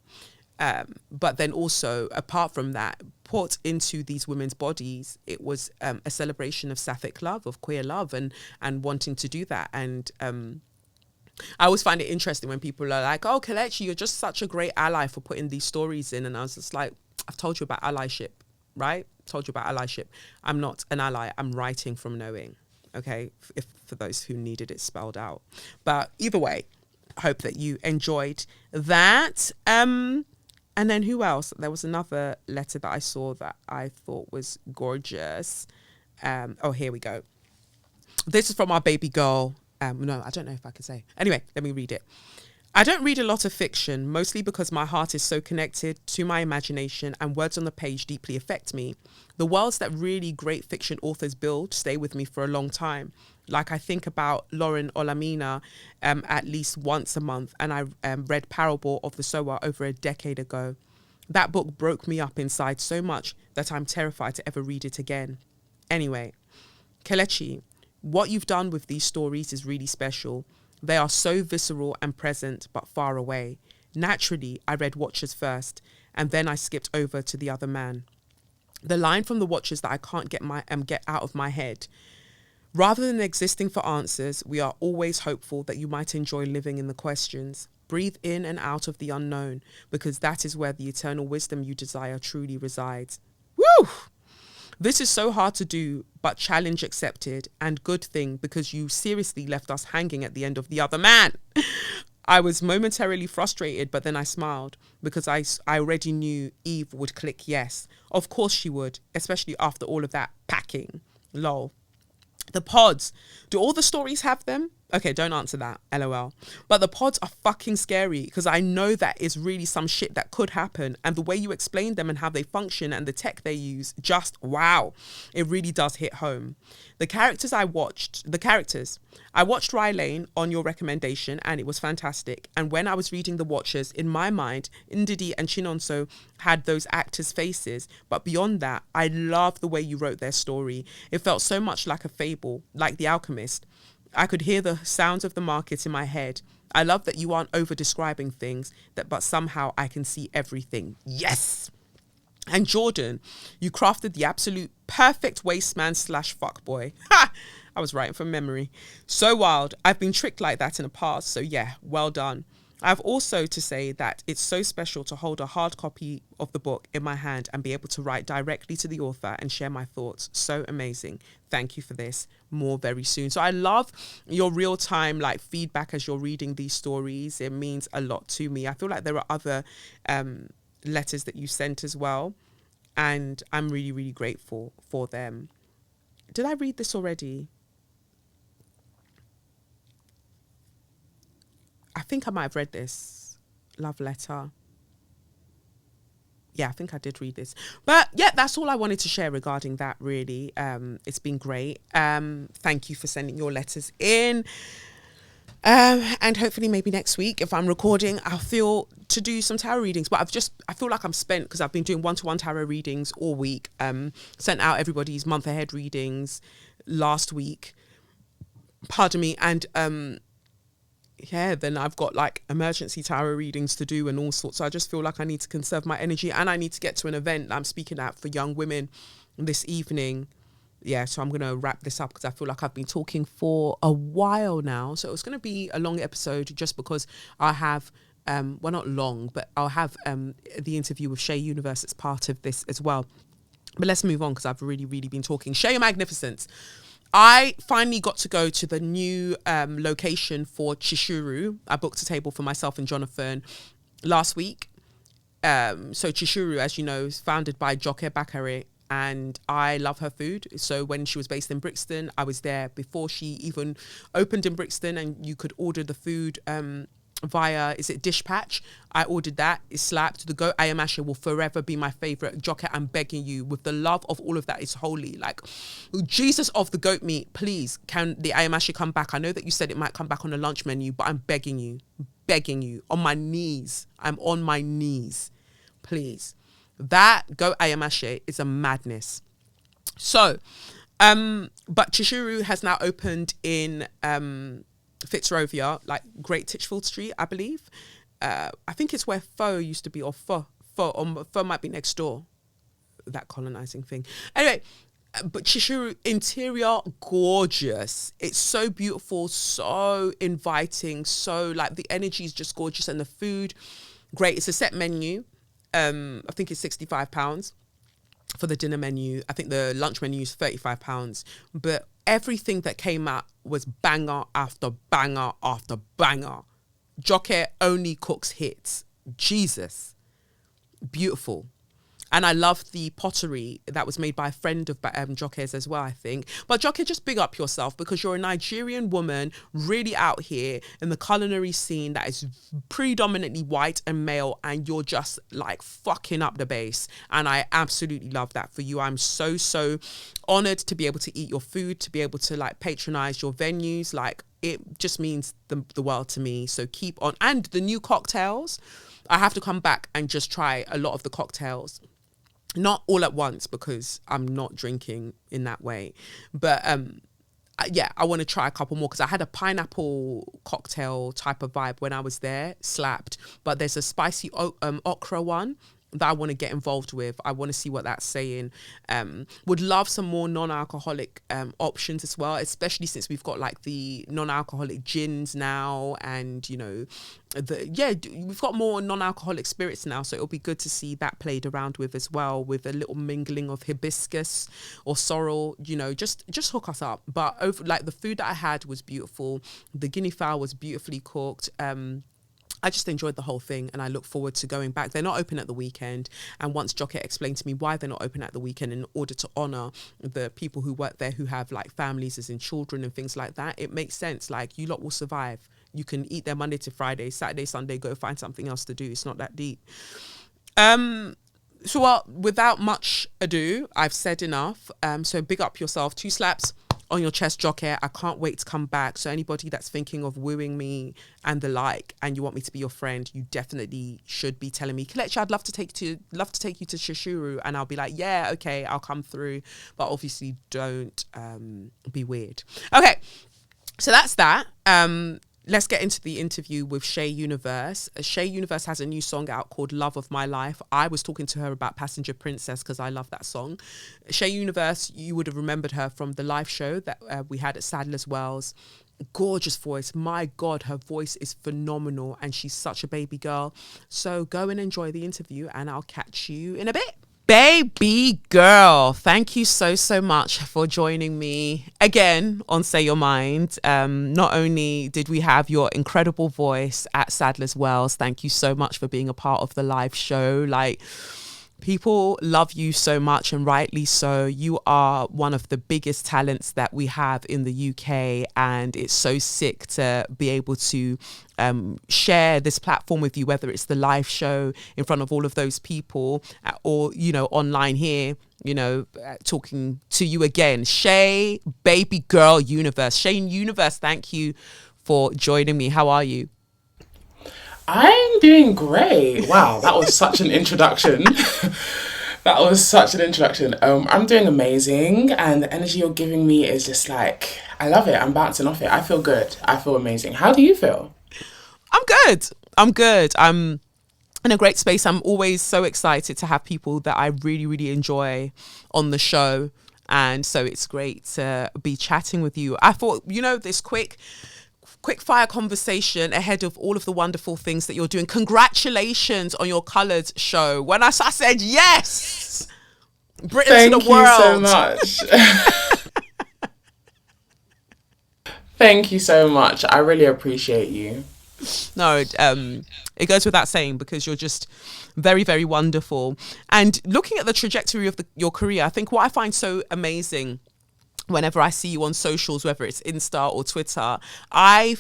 But then also, apart from that, put into these women's bodies, it was a celebration of sapphic love, of queer love, and wanting to do that. And I always find it interesting when people are like, oh, Kelechi, you're just such a great ally for putting these stories in. And I was just like, I've told you about allyship, right? Told you about allyship. I'm not an ally. I'm writing from knowing, okay? If for those who needed it spelled out. But either way, I hope that you enjoyed that. And then who else? There was another letter that I saw that I thought was gorgeous. Here we go. This is from our baby girl. No, I don't know if I can say. Anyway, let me read it. I don't read a lot of fiction, mostly because my heart is so connected to my imagination and words on the page deeply affect me. The worlds that really great fiction authors build stay with me for a long time. Like I think about Lauren Olamina at least once a month, and I read Parable of the Sower over a decade ago. That book broke me up inside so much that I'm terrified to ever read it again. Anyway, Kelechi, what you've done with these stories is really special. They are so visceral and present, but far away. Naturally, I read Watchers first, and then I skipped over to The Other Man. The line from the Watchers that I can't get out of my head. Rather than existing for answers, we are always hopeful that you might enjoy living in the questions. Breathe in and out of the unknown, because that is where the eternal wisdom you desire truly resides. Woo! This is so hard to do, but challenge accepted, and good thing, because you seriously left us hanging at the end of The Other Man. I was momentarily frustrated, but then I smiled because I already knew Eve would click yes. Of course she would, especially after all of that packing. Lol. The pods. Do all the stories have them? Okay, don't answer that. LOL. But the pods are fucking scary because I know that is really some shit that could happen. And the way you explain them and how they function and the tech they use, just wow. It really does hit home. I watched Rye Lane on your recommendation and it was fantastic. And when I was reading The Watchers, in my mind, Ndidi and Chinonso had those actors' faces. But beyond that, I love the way you wrote their story. It felt so much like a fable, like The Alchemist. I could hear the sounds of the market in my head. I love that you aren't over describing things, but somehow I can see everything. Yes. And Jordan, you crafted the absolute perfect wasteman / fuckboy. Ha! I was writing from memory. So wild. I've been tricked like that in the past. So yeah, well done. I have also to say that it's so special to hold a hard copy of the book in my hand and be able to write directly to the author and share my thoughts. So amazing. Thank you for this. More very soon. So I love your real-time like feedback as you're reading these stories. It means a lot to me. I feel like there are other letters that you sent as well. And I'm really, really grateful for them. Did I read this already? I think I might have read this love letter. Yeah, I think I did read this. But yeah, that's all I wanted to share regarding that, really. It's been great. Thank you for sending your letters in. And hopefully maybe next week, if I'm recording, I'll feel to do some tarot readings. But I feel like I'm spent because I've been doing one-to-one tarot readings all week. Sent out everybody's month ahead readings last week. Pardon me. And yeah, then I've got like emergency tarot readings to do and all sorts. So I just feel like I need to conserve my energy and I need to get to an event that I'm speaking at for young women this evening. Yeah, so I'm going to wrap this up because I feel like I've been talking for a while now. So it's going to be a long episode just because I have, well, not long, but I'll have the interview with Shaé Universe as part of this as well. But let's move on because I've really, really been talking. Shaé Magnificence. I finally got to go to the new location for Chishuru. I booked a table for myself and Jonathan last week. So Chishuru, as you know, is founded by Joke Bakare, and I love her food. So when she was based in Brixton, I was there before she even opened in Brixton, and you could order the food via, is it Dishpatch? I ordered that. It slapped. The goat ayamashe will forever be my favorite. Joke, I'm begging you, with the love of all of that is holy. Like, Jesus of the goat meat, please, can the ayamashe come back? I know that you said it might come back on the lunch menu, but I'm begging you, on my knees. I'm on my knees, please. That goat ayamashe is a madness. So, but Chishuru has now opened in Fitzrovia, like Great Titchfield Street, I believe. I think it's where Pho used to be, or Pho might be next door. That colonizing thing. Anyway, but Chishuru, interior gorgeous. It's so beautiful, so inviting, so like the energy is just gorgeous, and the food great. It's a set menu. I think it's £65 for the dinner menu. I think the lunch menu is £35, but everything that came out was banger after banger after banger. Joke only cooks hits. Jesus. Beautiful. And I love the pottery that was made by a friend of Joke's as well, I think. But Joke, just big up yourself because you're a Nigerian woman really out here in the culinary scene that is predominantly white and male, and you're just like fucking up the base. And I absolutely love that for you. I'm so, so honored to be able to eat your food, to be able to like patronize your venues. Like, it just means the world to me. So keep on. And the new cocktails, I have to come back and just try a lot of the cocktails. Not all at once because I'm not drinking in that way. But yeah, I want to try a couple more because I had a pineapple cocktail type of vibe when I was there, slapped. But there's a spicy okra one that I want to get involved with. I want to see what that's saying. Would love some more non-alcoholic options as well, especially since we've got like the non-alcoholic gins now, and you know, we've got more non-alcoholic spirits now, so it'll be good to see that played around with as well, with a little mingling of hibiscus or sorrel, you know, just hook us up. But like the food that I had was beautiful. The guinea fowl was beautifully cooked. I just enjoyed the whole thing, and I look forward to going back. They're not open at the weekend, and once Jocket explained to me why they're not open at the weekend, in order to honour the people who work there who have like families as in children and things like that, it makes sense. Like, you lot will survive. You can eat there Monday to Friday, Saturday, Sunday, go find something else to do. It's not that deep. So well, without much ado, I've said enough. So big up yourself. 2 slaps on your chest, Jocket. I can't wait to come back. So anybody that's thinking of wooing me and the like, and you want me to be your friend, you definitely should be telling me, Kelechi, I'd love to take you to Shishuru, and I'll be like, yeah, okay, I'll come through. But obviously, don't be weird. Okay, so that's that. Let's get into the interview with Shaé Universe. Shaé Universe has a new song out called Love of My Life. I was talking to her about Passenger Princess because I love that song. Shaé Universe, you would have remembered her from the live show that we had at Sadler's Wells. Gorgeous voice. My God, her voice is phenomenal, and she's such a baby girl. So go and enjoy the interview, and I'll catch you in a bit. Baby girl, thank you so much for joining me again on Say Your Mind. Not only did we have your incredible voice at Sadler's Wells, thank you so much for being a part of the live show. Like, people love you so much, and rightly so. You are one of the biggest talents that we have in the UK, and it's so sick to be able to share this platform with you, whether it's the live show in front of all of those people or, you know, online here, you know, talking to you again. Shaé, baby girl Universe. Shaé Universe, thank you for joining me. How are you? I'm doing great. Wow, that was such an introduction. I'm doing amazing, and the energy you're giving me is just like, I love it. I'm bouncing off it. I feel good. I feel amazing. How do you feel? I'm good. I'm in a great space. I'm always so excited to have people that I really enjoy on the show, and so it's great to be chatting with you. I thought, you know, this quick fire conversation ahead of all of the wonderful things that you're doing. Congratulations on your Coloured show. When I said yes, Britain to the world. Thank you so much. Thank you so much. I really appreciate you. No, it goes without saying, because you're just very wonderful. And looking at the trajectory of your career, I think what I find so amazing whenever I see you on socials, whether it's Insta or Twitter, I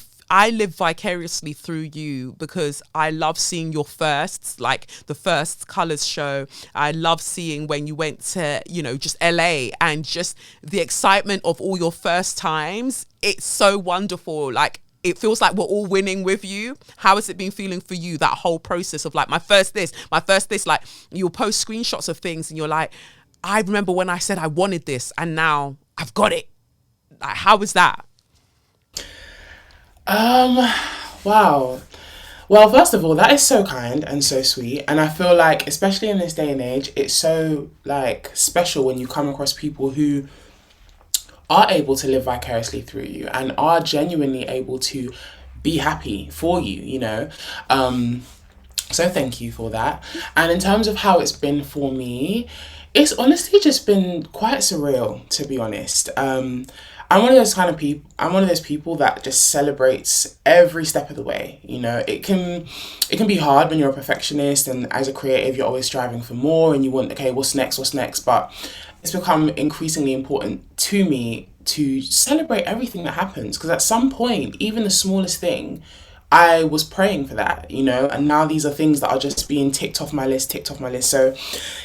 live vicariously through you, because I love seeing your firsts, like the first Colours show. I love seeing when you went to, you know, just LA, and just the excitement of all your first times. It's so wonderful. Like, it feels like we're all winning with you. How has it been feeling for you, that whole process of like, my first this, like, you'll post screenshots of things and you're like, I remember when I said I wanted this, and now I've got it. Like, how was that? Wow. Well, first of all, that is so kind and so sweet. And I feel like, especially in this day and age, it's so like special when you come across people who are able to live vicariously through you and are genuinely able to be happy for you, you know? So thank you for that. And in terms of how it's been for me, it's honestly just been quite surreal, to be honest. I'm one of those people that just celebrates every step of the way. You know, it can be hard when you're a perfectionist, and as a creative, you're always striving for more, and you want, okay, what's next? But it's become increasingly important to me to celebrate everything that happens, because at some point, even the smallest thing, I was praying for that, you know, and now these are things that are just being ticked off my list. So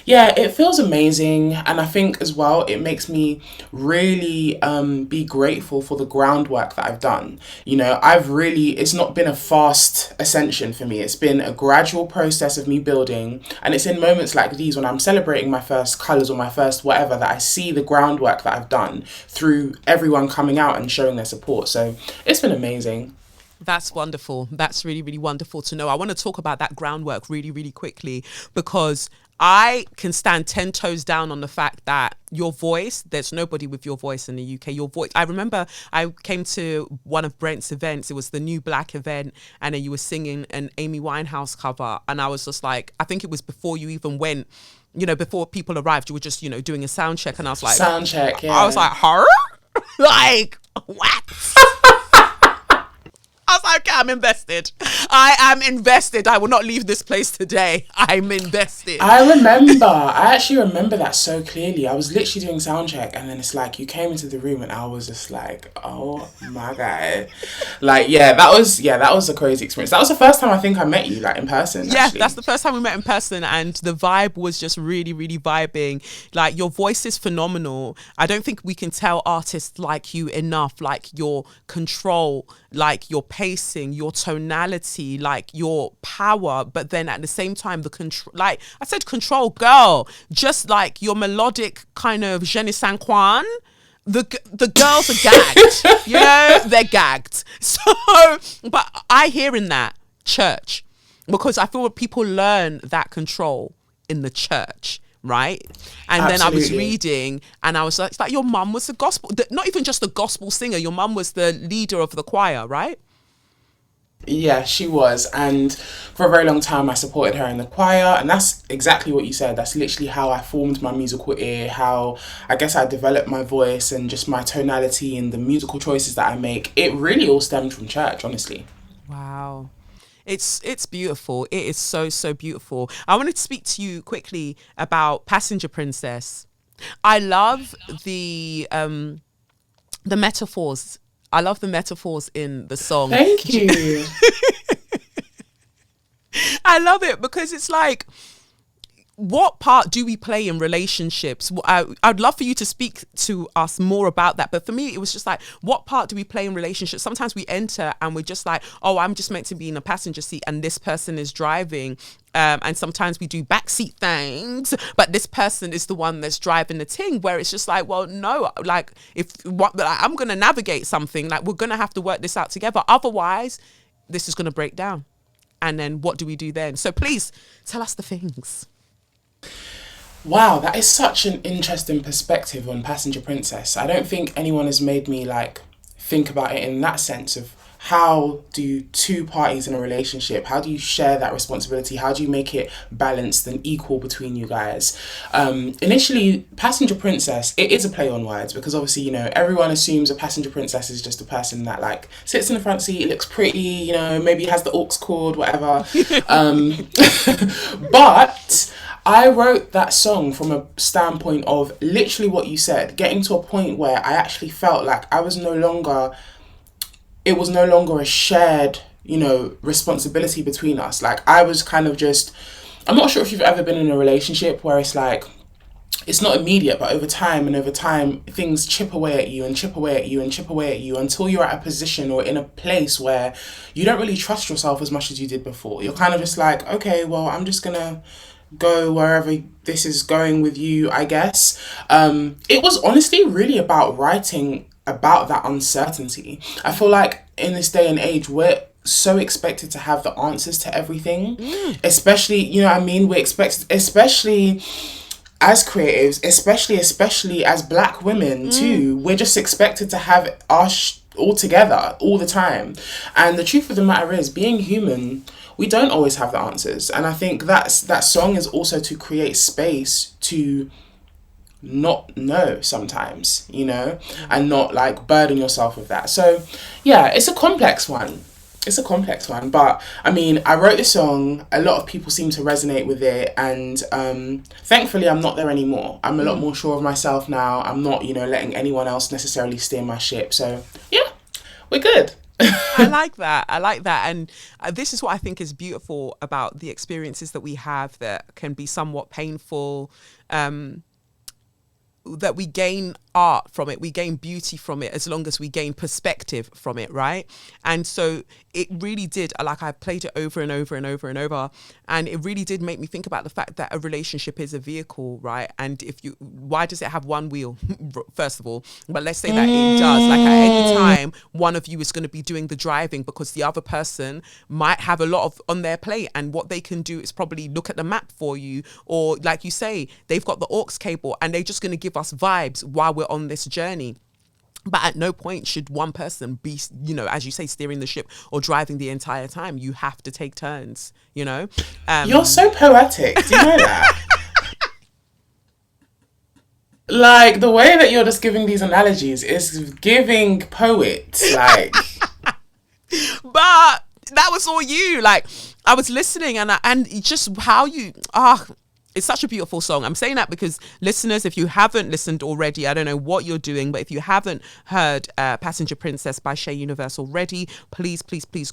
yeah, it feels amazing. And I think as well, it makes me really be grateful for the groundwork that I've done. You know, it's not been a fast ascension for me. It's been a gradual process of me building. And it's in moments like these, when I'm celebrating my first colours or my first whatever, that I see the groundwork that I've done through everyone coming out and showing their support. So it's been amazing. That's wonderful. That's really, really wonderful to know. I want to talk about that groundwork really, really quickly, because I can stand 10 toes down on the fact that your voice, there's nobody with your voice in the UK. Your voice, I remember I came to one of Brent's events. It was the New Black event. And then you were singing an Amy Winehouse cover. And I was just like, I think it was before you even went, before people arrived, you were just, doing a sound check. And I was like, sound check, yeah. I was like, her? Like, what? I was like, okay, I'm invested. I am invested. I will not leave this place today. I'm invested. I actually remember that so clearly. I was literally doing sound check, and then it's like you came into the room and I was just like, oh my God. Like, that was a crazy experience. That was the first time I think I met you, like, in person. Yeah, actually. that's the first time we met in person, and the vibe was just really, really vibing. Like, your voice is phenomenal. I don't think we can tell artists like you enough, like your control, like your pacing, your tonality, like your power, but then at the same time the control, like I said, control, girl, just like your melodic kind of je ne sais quoi. The girls are gagged, they're gagged. So, but I hear in that church, because I feel like people learn that control in the church. Right. And Absolutely. then I was reading and I was like, it's like your mum was the gospel, not even just a gospel singer. Your mum was the leader of the choir, right? Yeah, she was. And for a very long time, I supported her in the choir. And that's exactly what you said. That's literally how I formed my musical ear, how I guess I developed my voice and just my tonality and the musical choices that I make. It really all stemmed from church, honestly. Wow. It's beautiful. It is so, so beautiful. I wanted to speak to you quickly about Passenger Princess. I love the metaphors. I love the metaphors in the song. Thank you. I love it because it's like, what part do we play in relationships? I'd love for you to speak to us more about that. But for me, it was just like, what part do we play in relationships? Sometimes we enter and we're just like, oh, I'm just meant to be in a passenger seat and this person is driving. And sometimes we do backseat things, but this person is the one that's driving the thing, where it's just like, well, no, like I'm going to navigate something, like we're going to have to work this out together. Otherwise, this is going to break down. And then what do we do then? So please tell us the things. Wow, that is such an interesting perspective on Passenger Princess. I don't think anyone has made me like think about it in that sense of how do two parties in a relationship, how do you share that responsibility? How do you make it balanced and equal between you guys? Initially, Passenger Princess, it is a play on words because obviously, everyone assumes a passenger princess is just a person that like sits in the front seat, looks pretty, maybe has the aux cord, whatever. But I wrote that song from a standpoint of literally what you said, getting to a point where I actually felt like it was no longer a shared, responsibility between us. Like I was kind of just, I'm not sure if you've ever been in a relationship where it's like, it's not immediate, but over time, things chip away at you and chip away at you and chip away at you until you're at a position or in a place where you don't really trust yourself as much as you did before. You're kind of just like, okay, well, I'm just gonna go wherever this is going with you, I guess. It was honestly really about writing about that uncertainty. I feel like in this day and age, we're so expected to have the answers to everything, especially, we're expected, especially as creatives, especially as Black women too, we're just expected to have our all together all the time. And the truth of the matter is, being human, we don't always have the answers. And I think that song is also to create space to not know sometimes, and not like burden yourself with that. So yeah, it's a complex one. But I mean, I wrote this song, a lot of people seem to resonate with it, and thankfully I'm not there anymore. I'm a lot more sure of myself now. I'm not, letting anyone else necessarily steer my ship. So yeah, we're good. I like that. And this is what I think is beautiful about the experiences that we have that can be somewhat painful, that we gain art from it, we gain beauty from it, as long as we gain perspective from it, right? And so it really did, like, I played it over and over and over and over, and it really did make me think about the fact that a relationship is a vehicle, right? And why does it have one wheel, first of all? But let's say that it does. Like, at any time, one of you is going to be doing the driving, because the other person might have a lot on their plate, and what they can do is probably look at the map for you, or like you say, they've got the aux cable and they're just going to give us vibes while we're on this journey. But at no point should one person be, as you say, steering the ship or driving the entire time. You have to take turns, You're so poetic. Do you know that? Like, the way that you're just giving these analogies is giving poet, like. But that was all you. Like, I was listening, and just how you it's such a beautiful song. I'm saying that because, listeners, if you haven't listened already, I don't know what you're doing, but if you haven't heard Passenger Princess by Shaé Universe already, please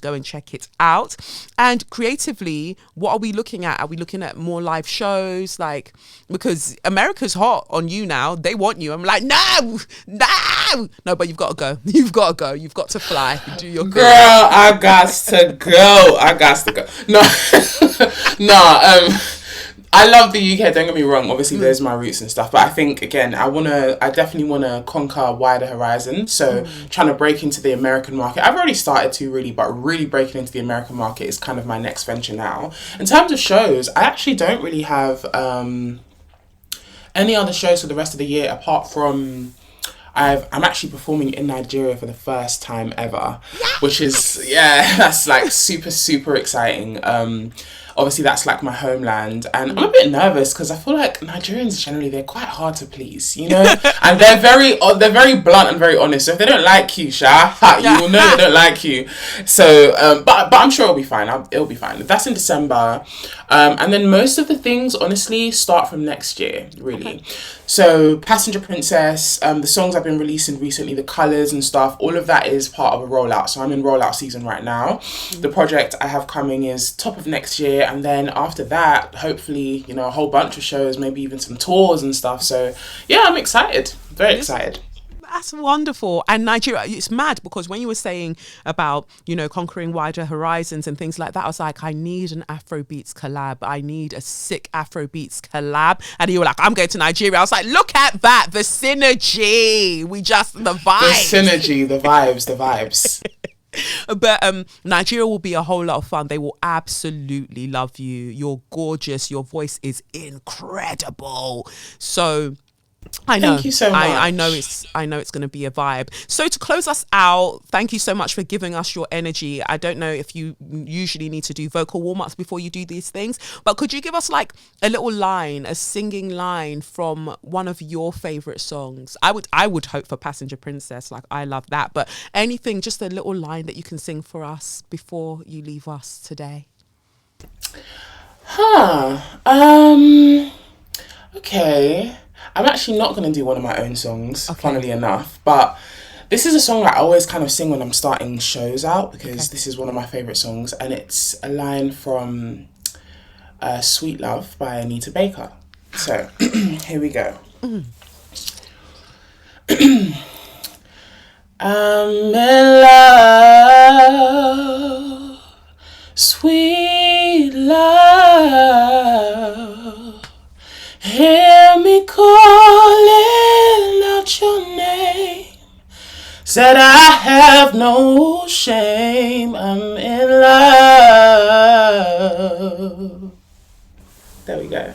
go and check it out. And creatively, what are we looking at? Are we looking at more live shows? Like, because America's hot on you now. They want you. I'm like, no, but you've got to go. You've got to go. You've got to fly. Do your girl. I got to go. No, I love the UK, don't get me wrong, obviously there's my roots and stuff, but I think, again, I definitely want to conquer wider horizons, so trying to break into the American market. I've already started to, really, but really breaking into the American market is kind of my next venture now. In terms of shows, I actually don't really have any other shows for the rest of the year, apart from I'm actually performing in Nigeria for the first time ever, which is, that's like super, super exciting. Obviously that's like my homeland, and I'm a bit nervous because I feel like Nigerians generally, they're quite hard to please, and they're very blunt and very honest. So if they don't like you, you will know they don't like you. So but I'm sure it'll be fine. It'll be fine. That's in December, and then most of the things honestly start from next year, really. Okay. So Passenger Princess, the songs I've been releasing recently, the colours and stuff, all of that is part of a rollout. So I'm in rollout season right now. The project I have coming is top of next year, and then after that, hopefully, a whole bunch of shows, maybe even some tours and stuff. So yeah, I'm excited, very excited. That's wonderful. And Nigeria, it's mad because when you were saying about, conquering wider horizons and things like that, I was like, I need an Afrobeats collab. I need a sick Afrobeats collab. And you were like, I'm going to Nigeria. I was like, look at that. The synergy. The vibes. The synergy, the vibes. But Nigeria will be a whole lot of fun. They will absolutely love you. You're gorgeous. Your voice is incredible. So I know. Thank you so much. I know it's going to be a vibe. So to close us out, thank you so much for giving us your energy. I don't know if you usually need to do vocal warm-ups before you do these things, but could you give us like a little line, a singing line from one of your favorite songs? I would hope for Passenger Princess. Like, I love that. But anything, just a little line that you can sing for us before you leave us today. Okay. I'm actually not going to do one of my own songs, funnily enough, but this is a song that I always kind of sing when I'm starting shows out, because this is one of my favourite songs, and it's a line from Sweet Love by Anita Baker. So, here we go. I'm in love, sweet love. Hear me calling out your name. Said I have no shame. I'm in love. There we go.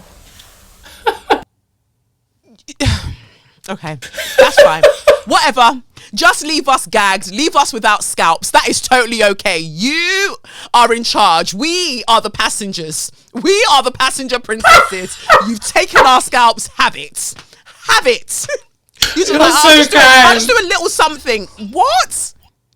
Okay, that's fine. Whatever. Just leave us gagged. Leave us without scalps. That is totally okay. You are in charge. We are the passengers. We are the passenger princesses. You've taken our scalps. Have it. Have it. You just like, I'll just do a little something. What?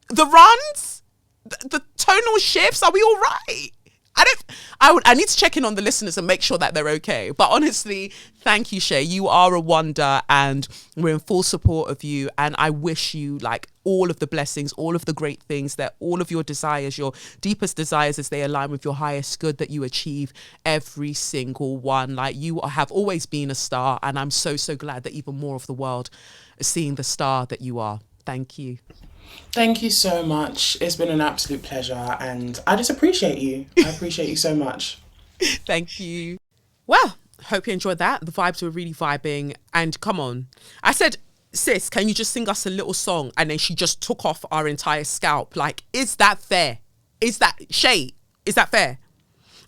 The runs? The tonal shifts? Are we all right? I need to check in on the listeners and make sure that they're okay. But honestly, thank you, Shaé. You are a wonder, and we're in full support of you. And I wish you like all of the blessings, all of the great things, that all of your desires, your deepest desires, as they align with your highest good, that you achieve every single one. Like, you have always been a star, and I'm so, so glad that even more of the world is seeing the star that you are. Thank you. Thank you so much. It's been an absolute pleasure, and I just appreciate you. I appreciate you so much. Thank you. Well, hope you enjoyed that. The vibes were really vibing. And come on. I said, sis, can you just sing us a little song? And then she just took off our entire scalp. Like, is that fair? Is that, Shaé, is that fair?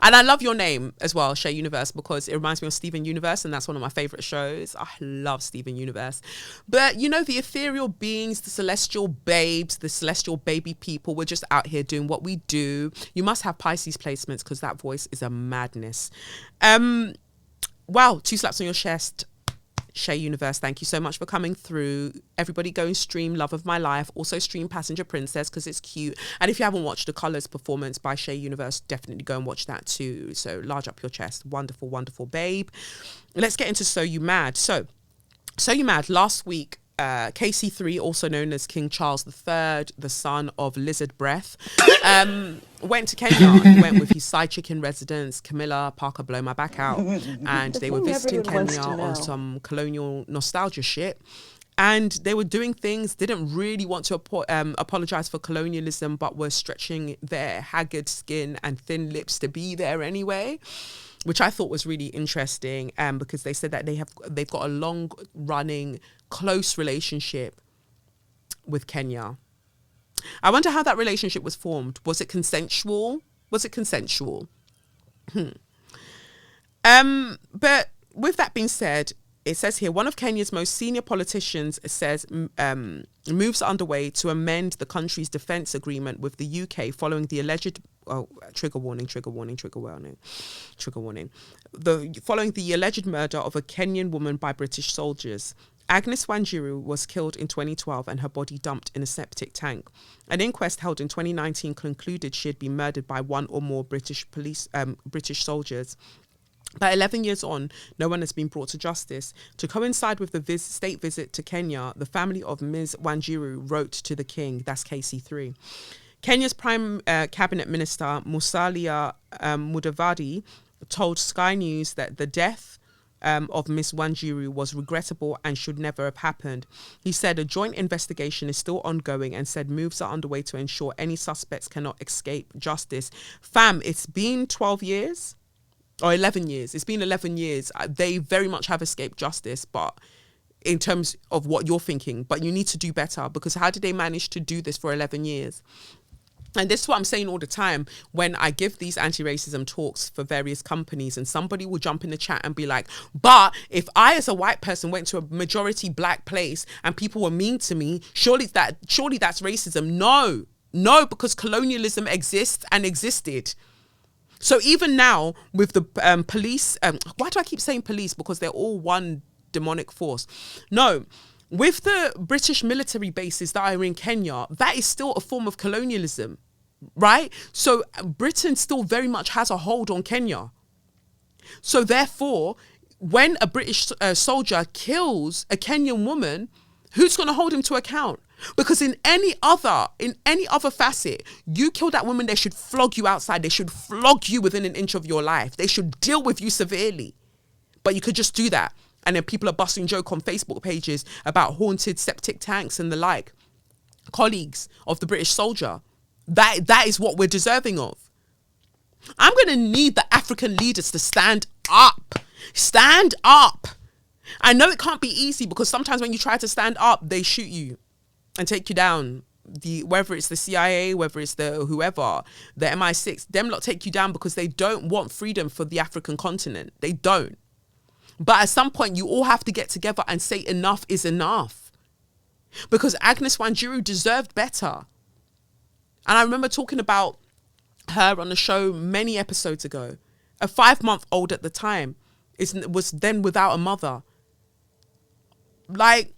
And I love your name as well, Shaé Universe, because it reminds me of Steven Universe, and that's one of my favourite shows. I love Steven Universe. But, you know, the ethereal beings, the celestial babes, the celestial baby people, we're just out here doing what we do. You must have Pisces placements, because that voice is a madness. Wow, 2 slaps on your chest. Shaé Universe, thank you so much for coming through. Everybody go and stream Love of My Life. Also stream Passenger Princess, because it's cute. And if you haven't watched the Colours performance by Shaé Universe, definitely go and watch that too. So large up your chest. Wonderful, wonderful babe. Let's get into So You Mad. So You Mad, last week, KC3, also known as King Charles III, the son of Lizard Breath, went to Kenya. He went with his side chick in residence, Camilla Parker, blow my back out, and they were visiting Kenya on some colonial nostalgia shit. And they were doing things, didn't really want to apologize for colonialism, but were stretching their haggard skin and thin lips to be there anyway, which I thought was really interesting, because they said that they've got a long running close relationship with Kenya. I wonder how that relationship was formed. Was it consensual? But with that being said, it says here, one of Kenya's most senior politicians says moves are underway to amend the country's defence agreement with the UK following the alleged, trigger warning. Following the alleged murder of a Kenyan woman by British soldiers. Agnes Wanjiru was killed in 2012 and her body dumped in a septic tank. An inquest held in 2019 concluded she had been murdered by one or more British soldiers. But 11 years on, no one has been brought to justice. To coincide with the state visit to Kenya, the family of Ms. Wanjiru wrote to the king, that's KC3. Kenya's Prime Cabinet Minister, Musalia Mudavadi, told Sky News that the death of Ms. Wanjiru was regrettable and should never have happened. He said a joint investigation is still ongoing and said moves are underway to ensure any suspects cannot escape justice. Fam, it's been 12 years or 11 years. It's been 11 years. They very much have escaped justice, but in terms of what you're thinking, but you need to do better, because how did they manage to do this for 11 years? And this is what I'm saying all the time when I give these anti-racism talks for various companies, and somebody will jump in the chat and be like, but if I as a white person went to a majority black place and people were mean to me, surely that's racism. No, because colonialism exists and existed. So even now with the police, why do I keep saying police? Because they're all one demonic force. No, with the British military bases that are in Kenya, that is still a form of colonialism, right? So Britain still very much has a hold on Kenya. So therefore, when a British soldier kills a Kenyan woman, who's going to hold him to account? Because in any other facet, you kill that woman, they should flog you outside. They should flog you within an inch of your life. They should deal with you severely. But you could just do that. And then people are busting joke on Facebook pages about haunted septic tanks and the like. Colleagues of the British soldier. That is what we're deserving of. I'm going to need the African leaders to stand up. Stand up. I know it can't be easy, because sometimes when you try to stand up, they shoot you and take you down. Whether it's the CIA, whether it's the whoever, the MI6, them lot take you down because they don't want freedom for the African continent. They don't. But at some point, you all have to get together and say enough is enough. Because Agnes Wanjiru deserved better. And I remember talking about her on the show many episodes ago. A 5-month-old at the time was then without a mother. Like,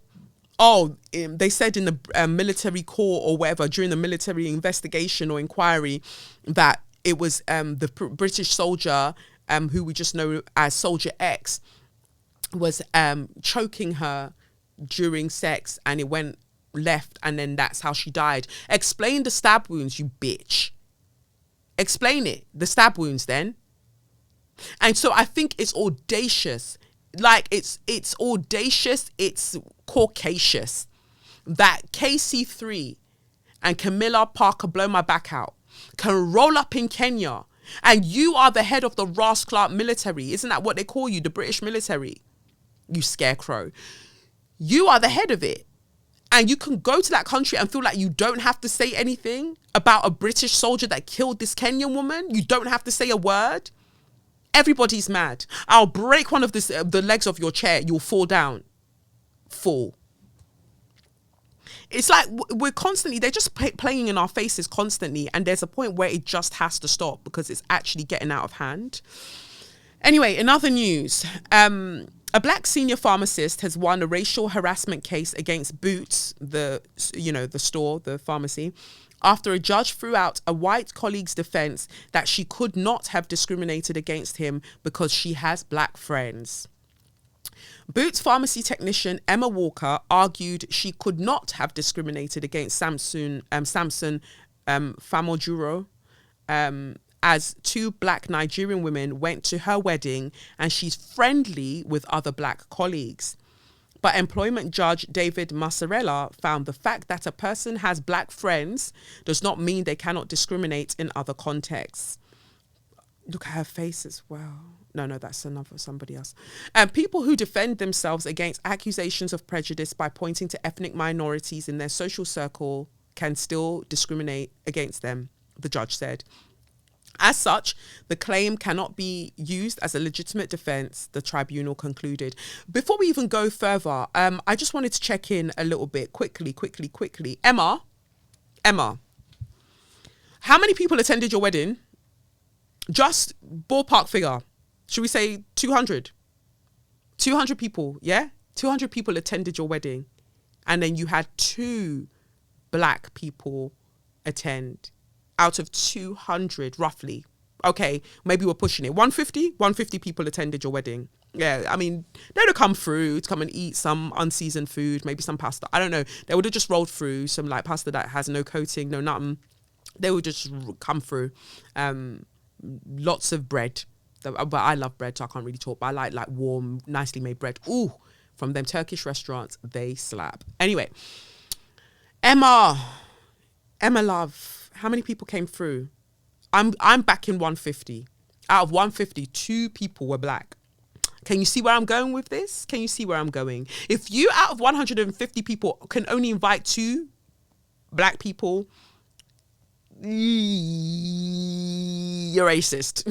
they said in the military court or whatever, during the military investigation or inquiry, that it was the British soldier who we just know as Soldier X was choking her during sex, and it went left, and then that's how she died. Explain the stab wounds, you bitch. Explain it, the stab wounds then. And so I think it's audacious. Like it's audacious, it's caucacious that KC3 and Camilla Parker Blow My Back Out can roll up in Kenya, and you are the head of the Ross Clark military. Isn't that what they call you, the British military? You scarecrow. You are the head of it. And you can go to that country and feel like you don't have to say anything about a British soldier that killed this Kenyan woman. You don't have to say a word. Everybody's mad. I'll break one of the legs of your chair. You'll fall down. Fall. It's like we're constantly, they're just playing in our faces constantly. And there's a point where it just has to stop because it's actually getting out of hand. Anyway, in other news, a black senior pharmacist has won a racial harassment case against Boots, the store, the pharmacy, after a judge threw out a white colleague's defense that she could not have discriminated against him because she has black friends. Boots pharmacy technician Emma Walker argued she could not have discriminated against Samson Famojuro, as two black Nigerian women went to her wedding and she's friendly with other black colleagues. But employment judge David Massarella found the fact that a person has black friends does not mean they cannot discriminate in other contexts. Look at her face as well. No, that's somebody else. People who defend themselves against accusations of prejudice by pointing to ethnic minorities in their social circle can still discriminate against them, the judge said. As such, the claim cannot be used as a legitimate defense, the tribunal concluded. Before we even go further, I just wanted to check in a little bit quickly. Emma, how many people attended your wedding? Just ballpark figure. Should we say 200? 200 people, yeah? 200 people attended your wedding. And then you had 2 black people attend. Out of 200, roughly. Okay, maybe we're pushing it. 150 people attended your wedding. Yeah, I mean, they would have come through to come and eat some unseasoned food, maybe some pasta. I don't know. They would have just rolled through some like pasta that has no coating, no nothing. They would just come through. Lots of bread. But I love bread, so I can't really talk. But I like warm, nicely made bread. Ooh, from them Turkish restaurants, they slap. Anyway, Emma love. How many people came through? I'm back in 150. Out of 150, 2 people were black. Can you see where I'm going with this? Can you see where I'm going? If you, out of 150 people, can only invite 2 black people, you're racist.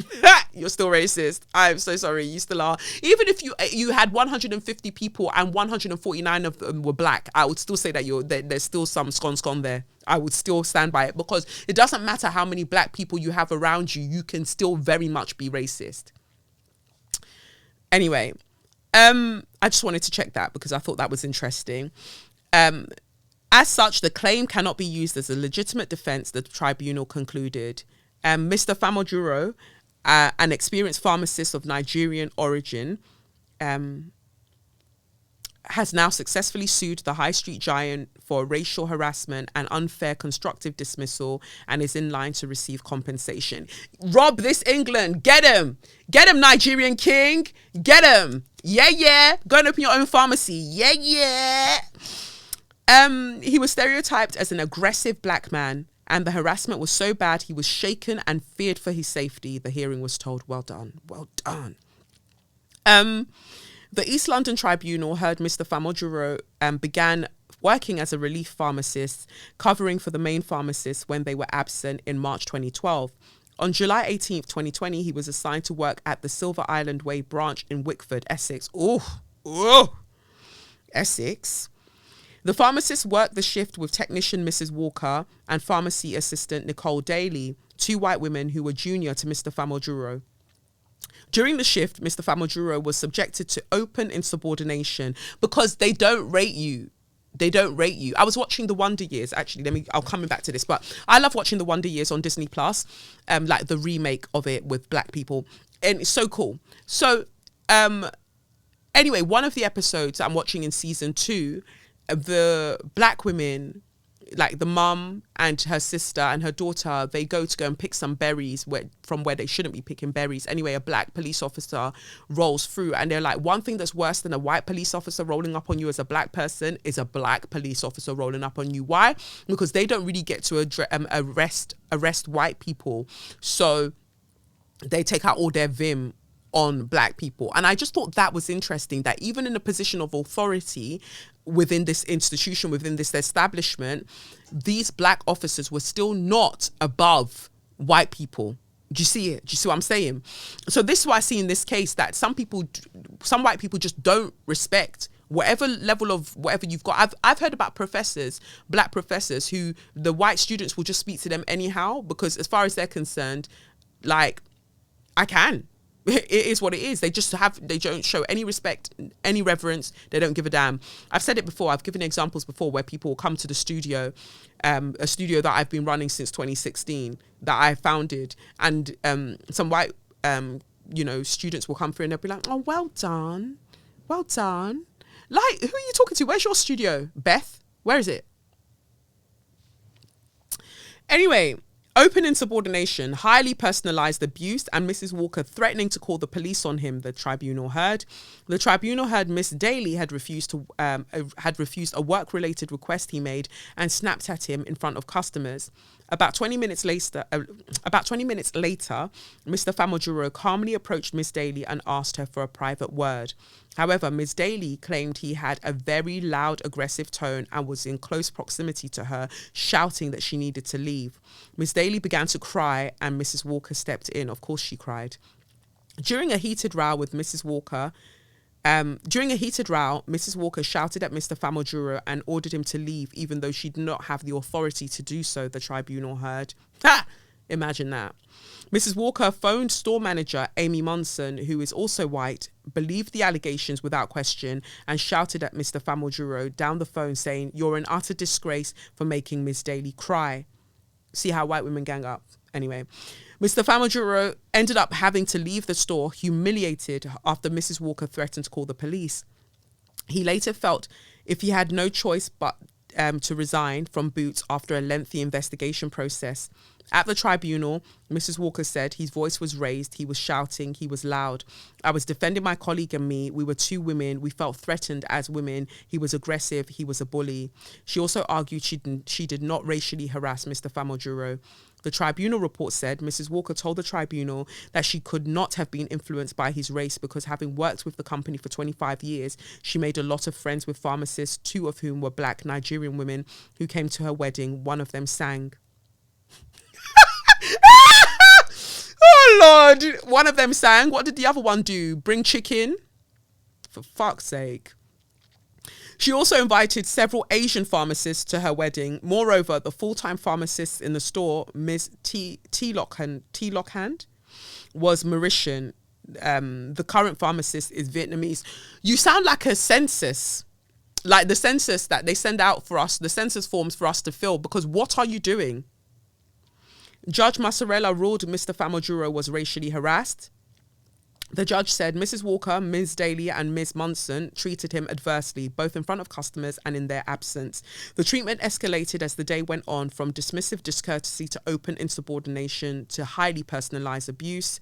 You're still racist. I'm so sorry. You still are. Even if you had 150 people and 149 of them were black, I would still say that there's still some scone there. I would still stand by it, because it doesn't matter how many black people you have around you, you can still very much be racist. Anyway, I just wanted to check that because I thought that was interesting. As such, the claim cannot be used as a legitimate defense, the tribunal concluded. Mr. Famojuro, an experienced pharmacist of Nigerian origin, has now successfully sued the high street giant for racial harassment and unfair constructive dismissal, and is in line to receive compensation. Rob this England. Get him. Get him, Nigerian king. Get him. Yeah. Go and open your own pharmacy. Yeah. He was stereotyped as an aggressive black man, and the harassment was so bad he was shaken and feared for his safety. The hearing was told, well done. The East London Tribunal heard Mr. Famojuro began working as a relief pharmacist, covering for the main pharmacist when they were absent in March 2012. On July 18th, 2020, he was assigned to work at the Silver Island Way branch in Wickford, Essex. Essex. The pharmacist worked the shift with technician Mrs. Walker and pharmacy assistant Nicole Daly, 2 white women who were junior to Mr. Famojuro. During the shift, Mr. Famojuro was subjected to open insubordination because they don't rate you. They don't rate you. I was watching The Wonder Years, actually. I'll come back to this, but I love watching The Wonder Years on Disney Plus, like the remake of it with black people. And it's so cool. So, anyway, one of the episodes I'm watching in season 2, the black women, like the mum and her sister and her daughter, they go and pick some berries from where they shouldn't be picking berries. Anyway, a black police officer rolls through, and they're like, one thing that's worse than a white police officer rolling up on you as a black person is a black police officer rolling up on you. Why? Because they don't really get to arrest white people. So they take out all their vim on black people. And I just thought that was interesting, that even in a position of authority within this institution, within this establishment, these black officers were still not above white people. Do you see it? Do you see what I'm saying? So this is what I see in this case, that some white people just don't respect whatever level of whatever you've got. I've heard about professors, black professors, who the white students will just speak to them anyhow, because as far as they're concerned, like, I can. It is what it is. They don't show any respect, any reverence. They don't give a damn. I've said it before. I've given examples before where people will come to the studio, a studio that I've been running since 2016, that I founded, and some white, students will come through and they'll be like, "Oh, well done, well done." Like, who are you talking to? Where's your studio, Beth? Where is it? Anyway. Open insubordination, highly personalised abuse, and Mrs. Walker threatening to call the police on him, the tribunal heard. The tribunal heard Miss Daly had refused a work-related request he made and snapped at him in front of customers. About 20 minutes later, Mr. Famojuro calmly approached Miss Daly and asked her for a private word. However, Miss Daly claimed he had a very loud, aggressive tone and was in close proximity to her, shouting that she needed to leave. Miss Daly began to cry and Mrs. Walker stepped in. Of course she cried. During a heated row, Mrs. Walker shouted at Mr. Famojuro and ordered him to leave, even though she did not have the authority to do so, the tribunal heard. Ha! Imagine that. Mrs. Walker phoned store manager Amy Munson, who is also white, believed the allegations without question, and shouted at Mr. Famojuro down the phone saying, "You're an utter disgrace for making Miss Daly cry." See how white women gang up. Anyway, Mr. Famojuro ended up having to leave the store, humiliated, after Mrs. Walker threatened to call the police. He later felt if he had no choice but to resign from Boots after a lengthy investigation process. At the tribunal, Mrs. Walker said his voice was raised, he was shouting, he was loud. "I was defending my colleague and me. We were two women. We felt threatened as women. He was aggressive. He was a bully." She also argued she did not racially harass Mr. Famojuro. The tribunal report said Mrs. Walker told the tribunal that she could not have been influenced by his race because, having worked with the company for 25 years, she made a lot of friends with pharmacists, 2 of whom were black Nigerian women who came to her wedding. One of them sang. Oh, Lord. One of them sang. What did the other one do? Bring chicken? For fuck's sake. She also invited several Asian pharmacists to her wedding. Moreover, the full-time pharmacist in the store, Ms. T. Lockhand, was Mauritian. The current pharmacist is Vietnamese. You sound like a census. Like the census that they send out for us, the census forms for us to fill, because what are you doing? Judge Massarella ruled Mr. Famojuro was racially harassed. The judge said Mrs. Walker, Ms. Daly and Ms. Munson treated him adversely, both in front of customers and in their absence. The treatment escalated as the day went on, from dismissive discourtesy to open insubordination to highly personalised abuse.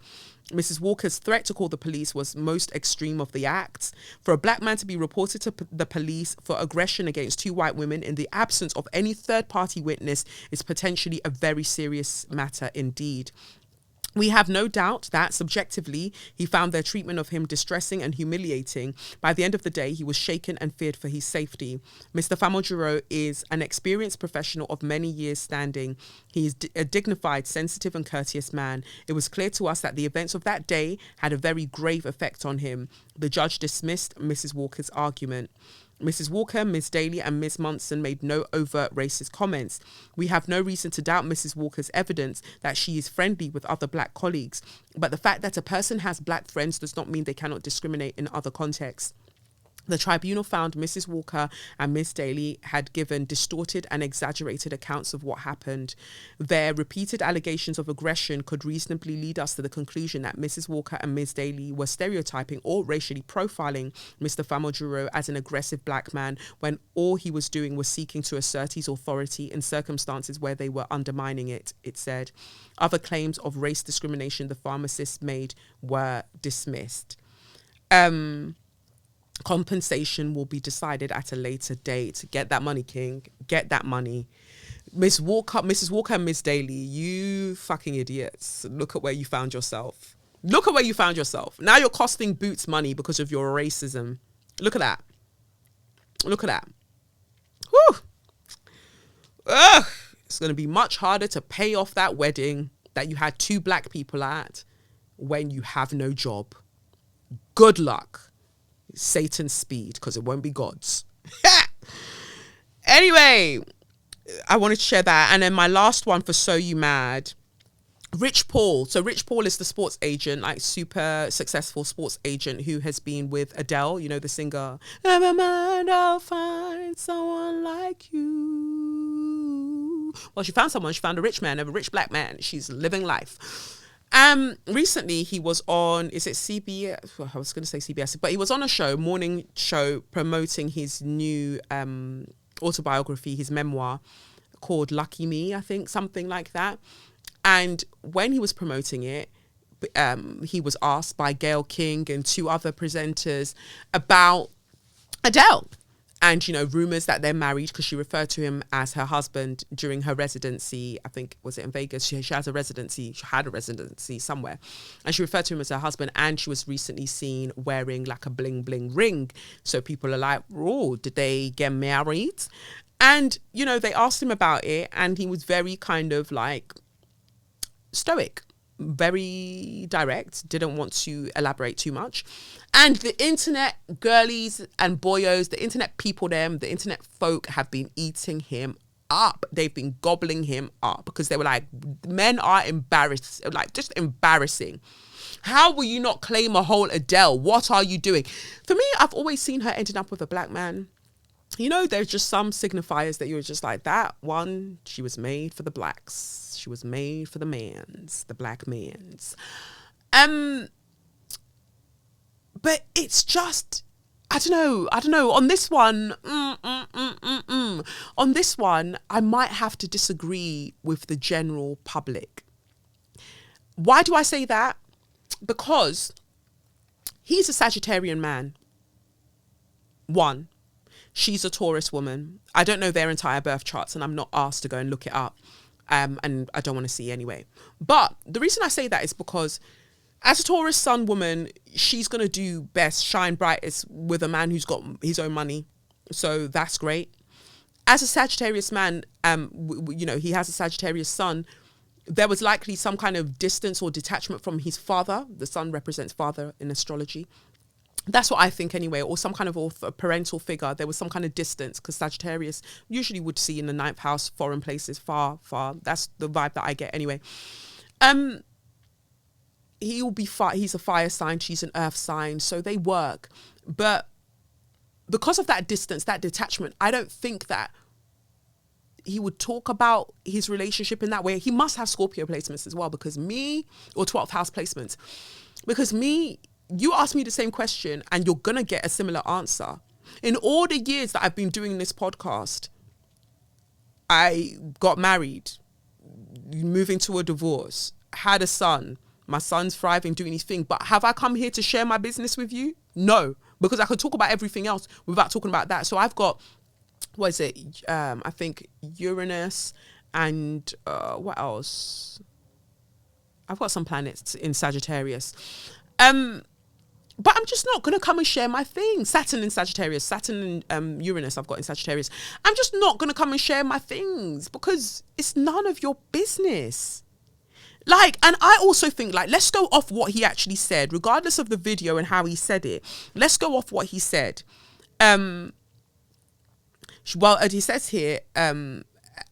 Mrs. Walker's threat to call the police was most extreme of the acts. For a black man to be reported to the police for aggression against 2 white women in the absence of any third-party witness is potentially a very serious matter indeed. We have no doubt that, subjectively, he found their treatment of him distressing and humiliating. By the end of the day, he was shaken and feared for his safety. Mr. Famojuro is an experienced professional of many years' standing. He is a dignified, sensitive and courteous man. It was clear to us that the events of that day had a very grave effect on him. The judge dismissed Mrs. Walker's argument. Mrs. Walker, Ms. Daly and Ms. Munson made no overt racist comments. We have no reason to doubt Mrs. Walker's evidence that she is friendly with other black colleagues, but the fact that a person has black friends does not mean they cannot discriminate in other contexts. The tribunal found Mrs. Walker and Ms. Daly had given distorted and exaggerated accounts of what happened. Their repeated allegations of aggression could reasonably lead us to the conclusion that Mrs. Walker and Ms. Daly were stereotyping or racially profiling Mr. Famojuro as an aggressive black man when all he was doing was seeking to assert his authority in circumstances where they were undermining it, it said. Other claims of race discrimination the pharmacist made were dismissed. Compensation will be decided at a later date. Get that money, King. Get that money. Mrs. Walker and Miss Daly, you fucking idiots. Look at where you found yourself. Look at where you found yourself. Now you're costing Boots money because of your racism. Look at that. Look at that. Whew. Ugh. It's going to be much harder to pay off that wedding that you had 2 black people at when you have no job. Good luck. Satan's speed, because it won't be God's. Anyway, I wanted to share that. And then my last one for So You Mad, Rich Paul. So Rich Paul is the sports agent, like super successful sports agent who has been with Adele, you know, the singer. Never mind, I'll find someone like you. Well, she found someone. She found a rich man, a rich black man. She's living life. Recently he was on, is it CBS? Well, I was going to say CBS, but he was on a show, morning show, promoting his new autobiography, his memoir called Lucky Me, I think, something like that. And when he was promoting it, he was asked by Gayle King and 2 other presenters about Adele. And, you know, rumours that they're married, because she referred to him as her husband during her residency. I think, was it in Vegas? She has a residency. She had a residency somewhere. And she referred to him as her husband. And she was recently seen wearing like a bling bling ring. So people are like, oh, did they get married? And, you know, they asked him about it. And he was very kind of like stoic, very direct, didn't want to elaborate too much. And the internet girlies and boyos, the internet people, the internet folk have been eating him up. They've been gobbling him up because they were like, men are embarrassed, like just embarrassing. How will you not claim a whole Adele? What are you doing? For me, I've always seen her ending up with a black man. You know, there's just some signifiers that you're just like, that one, she was made for the blacks. She was made for the mans, the black mans. But it's just, I don't know. On this one, on this one, I might have to disagree with the general public. Why do I say that? Because he's a Sagittarian man. 1, she's a Taurus woman. I don't know their entire birth charts and I'm not asked to go and look it up. And I don't want to see anyway. But the reason I say that is because as a Taurus sun woman, she's going to do best, shine brightest with a man who's got his own money. So that's great. As a Sagittarius man, you know, he has a Sagittarius sun. There was likely some kind of distance or detachment from his father. The sun represents father in astrology. That's what I think anyway, or some kind of parental figure. There was some kind of distance because Sagittarius usually would see in the 9th house, foreign places, far, far. That's the vibe that I get anyway. He'll be he's a fire sign, she's an earth sign, so they work. But because of that distance, that detachment, I don't think that he would talk about his relationship in that way. He must have Scorpio placements as well, because or 12th house placements. Because you ask me the same question and you're going to get a similar answer. In all the years that I've been doing this podcast, I got married, moving to a divorce, had a son. My son's thriving, doing his thing. But have I come here to share my business with you? No, because I could talk about everything else without talking about that. So I've got, what is it? I think Uranus and what else? I've got some planets in Sagittarius. But I'm just not going to come and share my thing. Saturn in Sagittarius, Saturn and Uranus I've got in Sagittarius. I'm just not going to come and share my things because it's none of your business. Like, and I also think, like, let's go off what he actually said, regardless of the video and how he said it. Let's go off what he said. Well, he says here,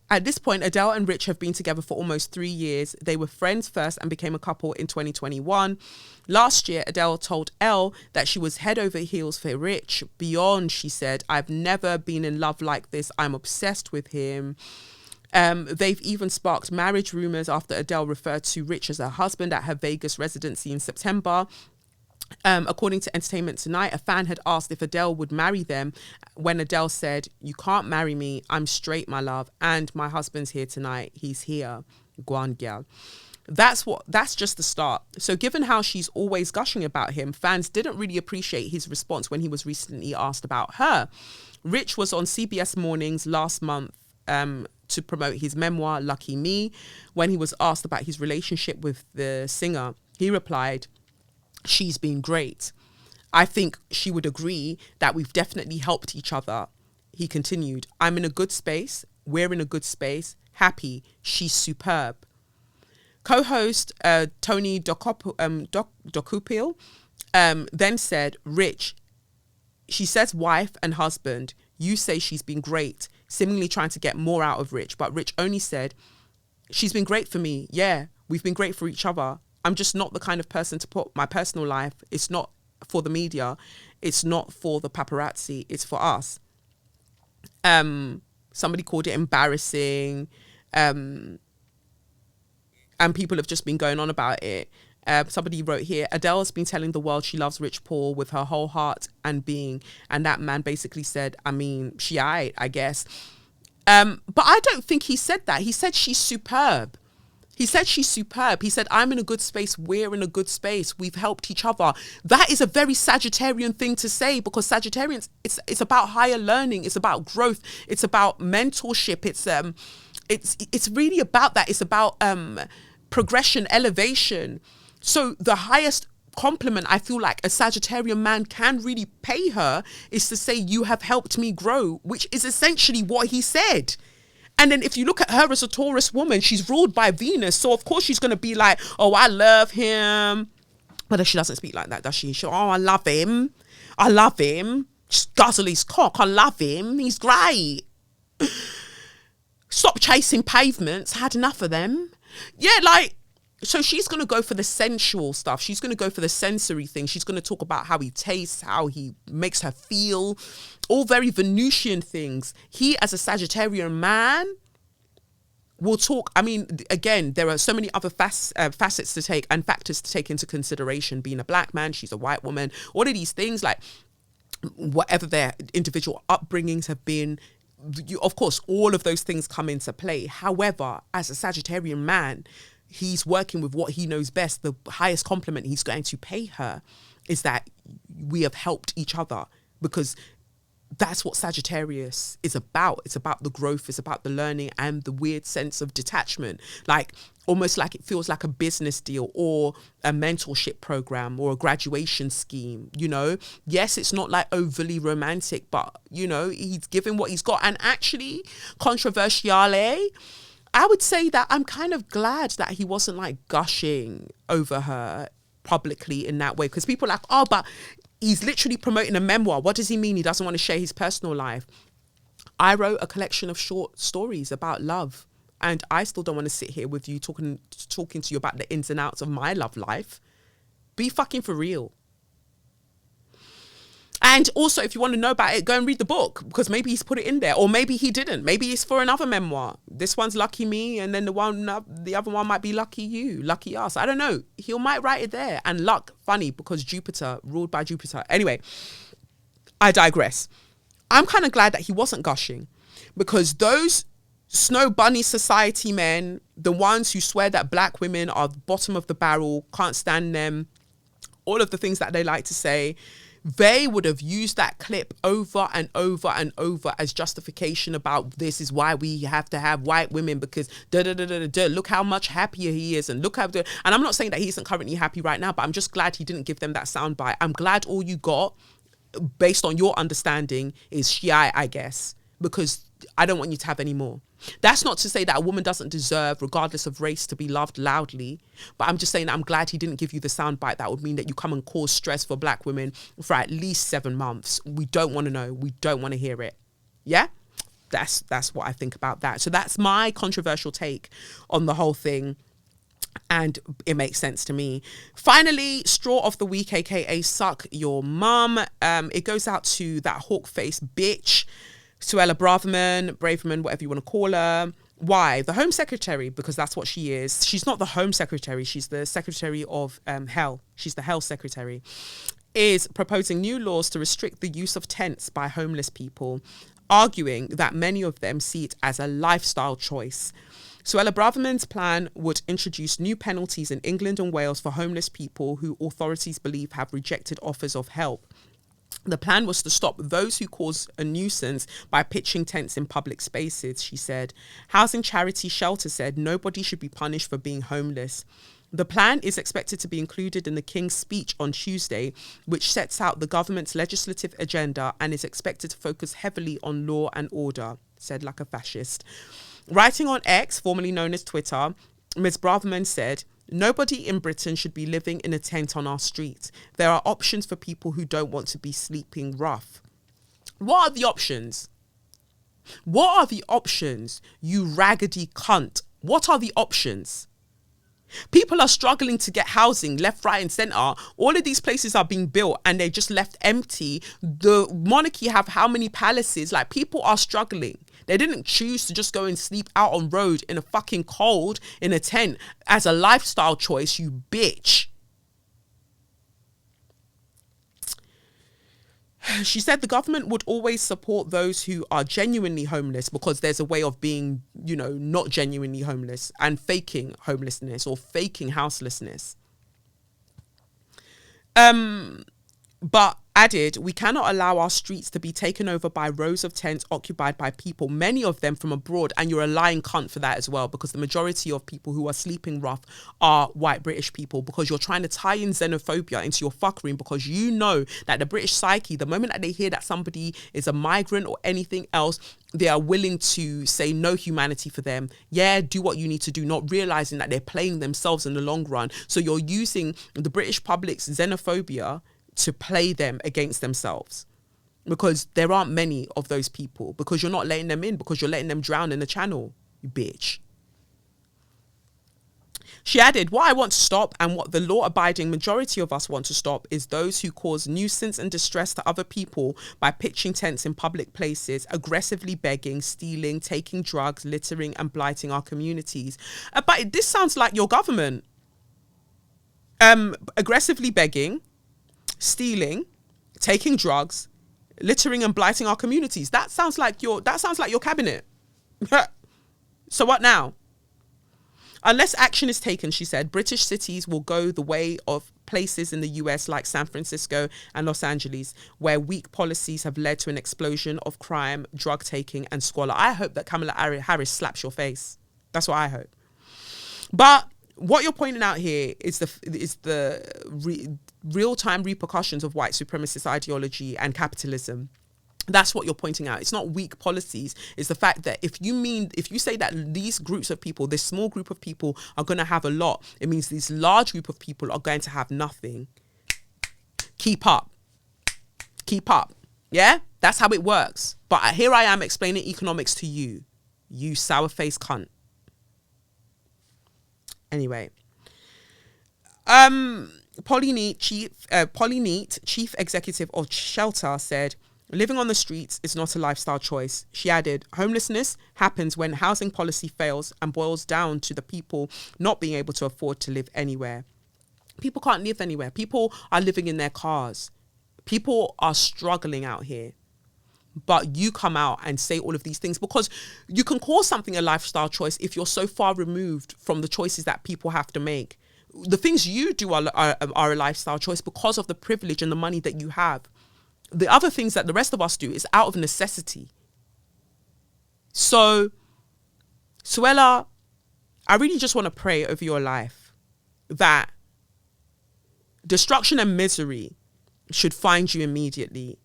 At this point, Adele and Rich have been together for almost 3 years. They were friends first and became a couple in 2021. Last year, Adele told Elle that she was head over heels for Rich. Beyond, she said, "I've never been in love like this. I'm obsessed with him." They've even sparked marriage rumors after Adele referred to Rich as her husband at her Vegas residency in September. According to Entertainment Tonight, a fan had asked if Adele would marry them when Adele said, "You can't marry me. I'm straight, my love. And my husband's here tonight. He's here. Guan girl." That's just the start. So given how she's always gushing about him, fans didn't really appreciate his response when he was recently asked about her. Rich was on CBS Mornings last month to promote his memoir, Lucky Me. When he was asked about his relationship with the singer, he replied, "She's been great. I think she would agree that we've definitely helped each other." He continued, "I'm in a good space. We're in a good space. Happy. She's superb." Co-host Tony Docupil then said, "Rich, she says wife and husband. You say she's been great," seemingly trying to get more out of Rich. But Rich only said, "She's been great for me. Yeah, we've been great for each other. I'm just not the kind of person to put my personal life. It's not for the media. It's not for the paparazzi. It's for us." Somebody called it embarrassing. And people have just been going on about it. Somebody wrote here, "Adele's been telling the world she loves Rich Paul with her whole heart and being." And that man basically said, "I mean, she aight, I guess." But I don't think he said that. He said she's superb. He said she's superb. He said, "I'm in a good space. We're in a good space. We've helped each other." That is a very Sagittarian thing to say, because Sagittarians, it's about higher learning. It's about growth. It's about mentorship. It's really about that. It's about progression, elevation. So the highest compliment I feel like a Sagittarian man can really pay her is to say, "You have helped me grow," which is essentially what he said. And then if you look at her as a Taurus woman, she's ruled by Venus. So of course she's going to be like, "Oh, I love him." But she doesn't speak like that, does she? "Oh, I love him. I love him. Just guzzle his cock. I love him. He's great. Stop chasing pavements. Had enough of them." Yeah, like, so she's going to go for the sensual stuff. She's going to go for the sensory thing. She's going to talk about how he tastes, how he makes her feel, all very Venusian things. He, as a Sagittarian man, will talk. I mean, again, there are so many other facets to take and factors to take into consideration. Being a black man, she's a white woman, all of these things, like whatever their individual upbringings have been, of course, all of those things come into play. However, as a Sagittarian man, he's working with what he knows best. The highest compliment he's going to pay her is that we have helped each other, because that's what Sagittarius is about. It's about the growth. It's about the learning and the weird sense of detachment. Like, almost like it feels like a business deal or a mentorship program or a graduation scheme, you know? Yes, it's not like overly romantic, but, you know, he's giving what he's got. And actually, controversially, I would say that I'm kind of glad that he wasn't like gushing over her publicly in that way, because people are like, "Oh, but he's literally promoting a memoir. What does he mean he doesn't want to share his personal life?" I wrote a collection of short stories about love, and I still don't want to sit here with you talking to you about the ins and outs of my love life. Be fucking for real. And also, if you want to know about it, go and read the book, because maybe he's put it in there, or maybe he didn't. Maybe it's for another memoir. This one's Lucky Me, and then the other one might be Lucky You, Lucky Us. I don't know. He might write it there. And luck, funny, because Jupiter, ruled by Jupiter. Anyway, I digress. I'm kind of glad that he wasn't gushing, because those Snow Bunny Society men, the ones who swear that black women are the bottom of the barrel, can't stand them, all of the things that they like to say, they would have used that clip over and over and over as justification about this is why we have to have white women, because look how much happier he is, and look how and I'm not saying that he isn't currently happy right now, but I'm just glad he didn't give them that soundbite. I'm glad all you got, based on your understanding, is Shaé, I guess, because I don't want you to have any more. That's not to say that a woman doesn't deserve, regardless of race, to be loved loudly. But I'm just saying that I'm glad he didn't give you the soundbite that would mean that you come and cause stress for black women for at least 7 months. We don't want to know. We don't want to hear it. Yeah? that's what I think about that. So that's my controversial take on the whole thing. And it makes sense to me. Finally, straw of the week, aka suck your mum. It goes out to that hawk-faced bitch, Suella Braverman, whatever you want to call her. Why? The Home Secretary, because that's what she is. She's not the Home Secretary. She's the Secretary of Hell. She's the Hell Secretary. Is proposing new laws to restrict the use of tents by homeless people, arguing that many of them see it as a lifestyle choice. Suella Braverman's plan would introduce new penalties in England and Wales for homeless people who authorities believe have rejected offers of help. The plan was to stop those who cause a nuisance by pitching tents in public spaces, she said. Housing charity Shelter said nobody should be punished for being homeless. The plan is expected to be included in the King's speech on Tuesday, which sets out the government's legislative agenda and is expected to focus heavily on law and order, said like a fascist. Writing on X, formerly known as Twitter, Ms. Braverman said, nobody in Britain should be living in a tent on our streets. There are options for people who don't want to be sleeping rough. What are the options? What are the options, you raggedy cunt? What are the options? People are struggling to get housing left, right and centre. All of these places are being built and they're just left empty. The monarchy have how many palaces? Like, people are struggling. They didn't choose to just go and sleep out on road in a fucking cold in a tent as a lifestyle choice, you bitch. She said the government would always support those who are genuinely homeless because there's a way of being, you know, not genuinely homeless and faking homelessness or faking houselessness. But added, we cannot allow our streets to be taken over by rows of tents occupied by people, many of them from abroad. And you're a lying cunt for that as well, because the majority of people who are sleeping rough are white British people, because you're trying to tie in xenophobia into your fuckery, because you know that the British psyche, the moment that they hear that somebody is a migrant or anything else, they are willing to say no humanity for them. Yeah, do what you need to do, not realizing that they're playing themselves in the long run. So you're using the British public's xenophobia to play them against themselves, because there aren't many of those people, because you're not letting them in, because you're letting them drown in the channel, you bitch. She added, what I want to stop and what the law-abiding majority of us want to stop is those who cause nuisance and distress to other people by pitching tents in public places, aggressively begging, stealing, taking drugs, littering and blighting our communities. But this sounds like your government. Aggressively begging, stealing, taking drugs, littering and blighting our communities. That sounds like your cabinet. So what now? Unless action is taken, she said, British cities will go the way of places in the US like San Francisco and Los Angeles, where weak policies have led to an explosion of crime, drug taking and squalor. I hope that Kamala Harris slaps your face. That's what I hope. But what you're pointing out here is the real-time repercussions of white supremacist ideology and capitalism. That's what you're pointing out. It's not weak policies. It's the fact that if you say that these groups of people, this small group of people are going to have a lot, it means this large group of people are going to have nothing. Keep up. Yeah? That's how it works. But here I am explaining economics to you, you sour-faced cunt. Anyway. Polly Neat, chief executive of Shelter, said, living on the streets is not a lifestyle choice. She added, homelessness happens when housing policy fails and boils down to the people not being able to afford to live anywhere. People can't live anywhere. People are living in their cars. People are struggling out here. But you come out and say all of these things because you can call something a lifestyle choice if you're so far removed from the choices that people have to make. The things you do are a lifestyle choice because of the privilege and the money that you have. The other things that the rest of us do is out of necessity. So, Suella, I really just want to pray over your life that destruction and misery should find you immediately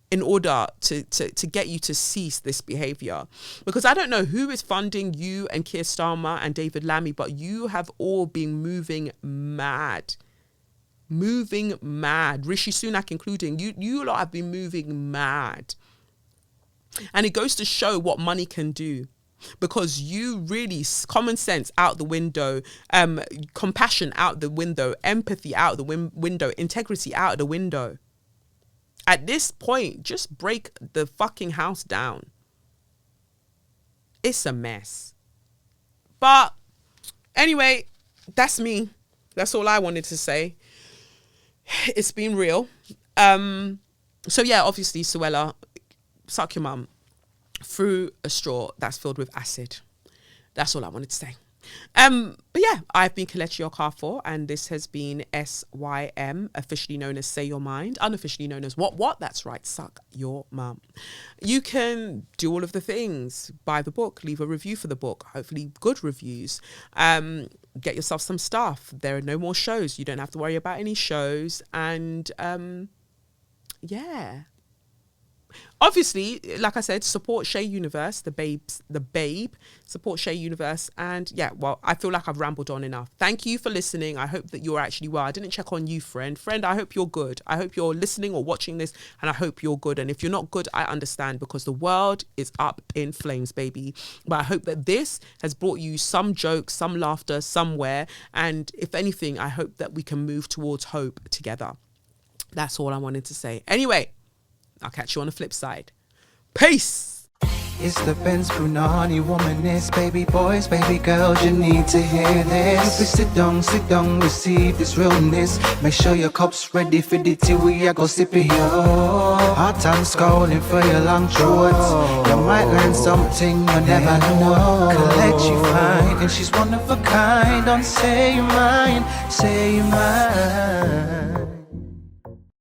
in order to get you to cease this behavior. Because I don't know who is funding you and Keir Starmer and David Lammy, but you have all been moving mad. Rishi Sunak including. You lot have been moving mad. And it goes to show what money can do. Because you really, common sense out the window, compassion out the window, empathy out the window, integrity out the window. At this point, just break the fucking house down. It's a mess. But anyway, that's me. That's all I wanted to say. It's been real. So yeah, obviously, Suella, suck your mum through a straw that's filled with acid. That's all I wanted to say. But yeah, I've been Kelechi Okafor, and this has been SYM, officially known as Say Your Mind, unofficially known as What? That's right, suck your mum. You can do all of the things. Buy the book, leave a review for the book, hopefully good reviews. Get yourself some stuff. There are no more shows. You don't have to worry about any shows. And yeah. Obviously, like I said, support Shaé Universe, the babe, support Shaé Universe. And yeah, well, I feel like I've rambled on enough. Thank you for listening. I hope that you're actually well. I didn't check on you, friend. Friend, I hope you're good. I hope you're listening or watching this, and I hope you're good. And if you're not good, I understand, because the world is up in flames, baby. But I hope that this has brought you some jokes, some laughter somewhere. And if anything, I hope that we can move towards hope together. That's all I wanted to say. Anyway, I'll catch you on the flip side. Peace. It's the Benz Brunani womanist, baby boys, baby girls, you need to hear this. If you sit down, receive this realness. Make sure your cup's ready for the tea, we are go sip it, yo. Hard time scrolling for your long shorts. You might learn something you never know. Kelechi fine, and she's one of a kind. Don't say your mind, say your mind.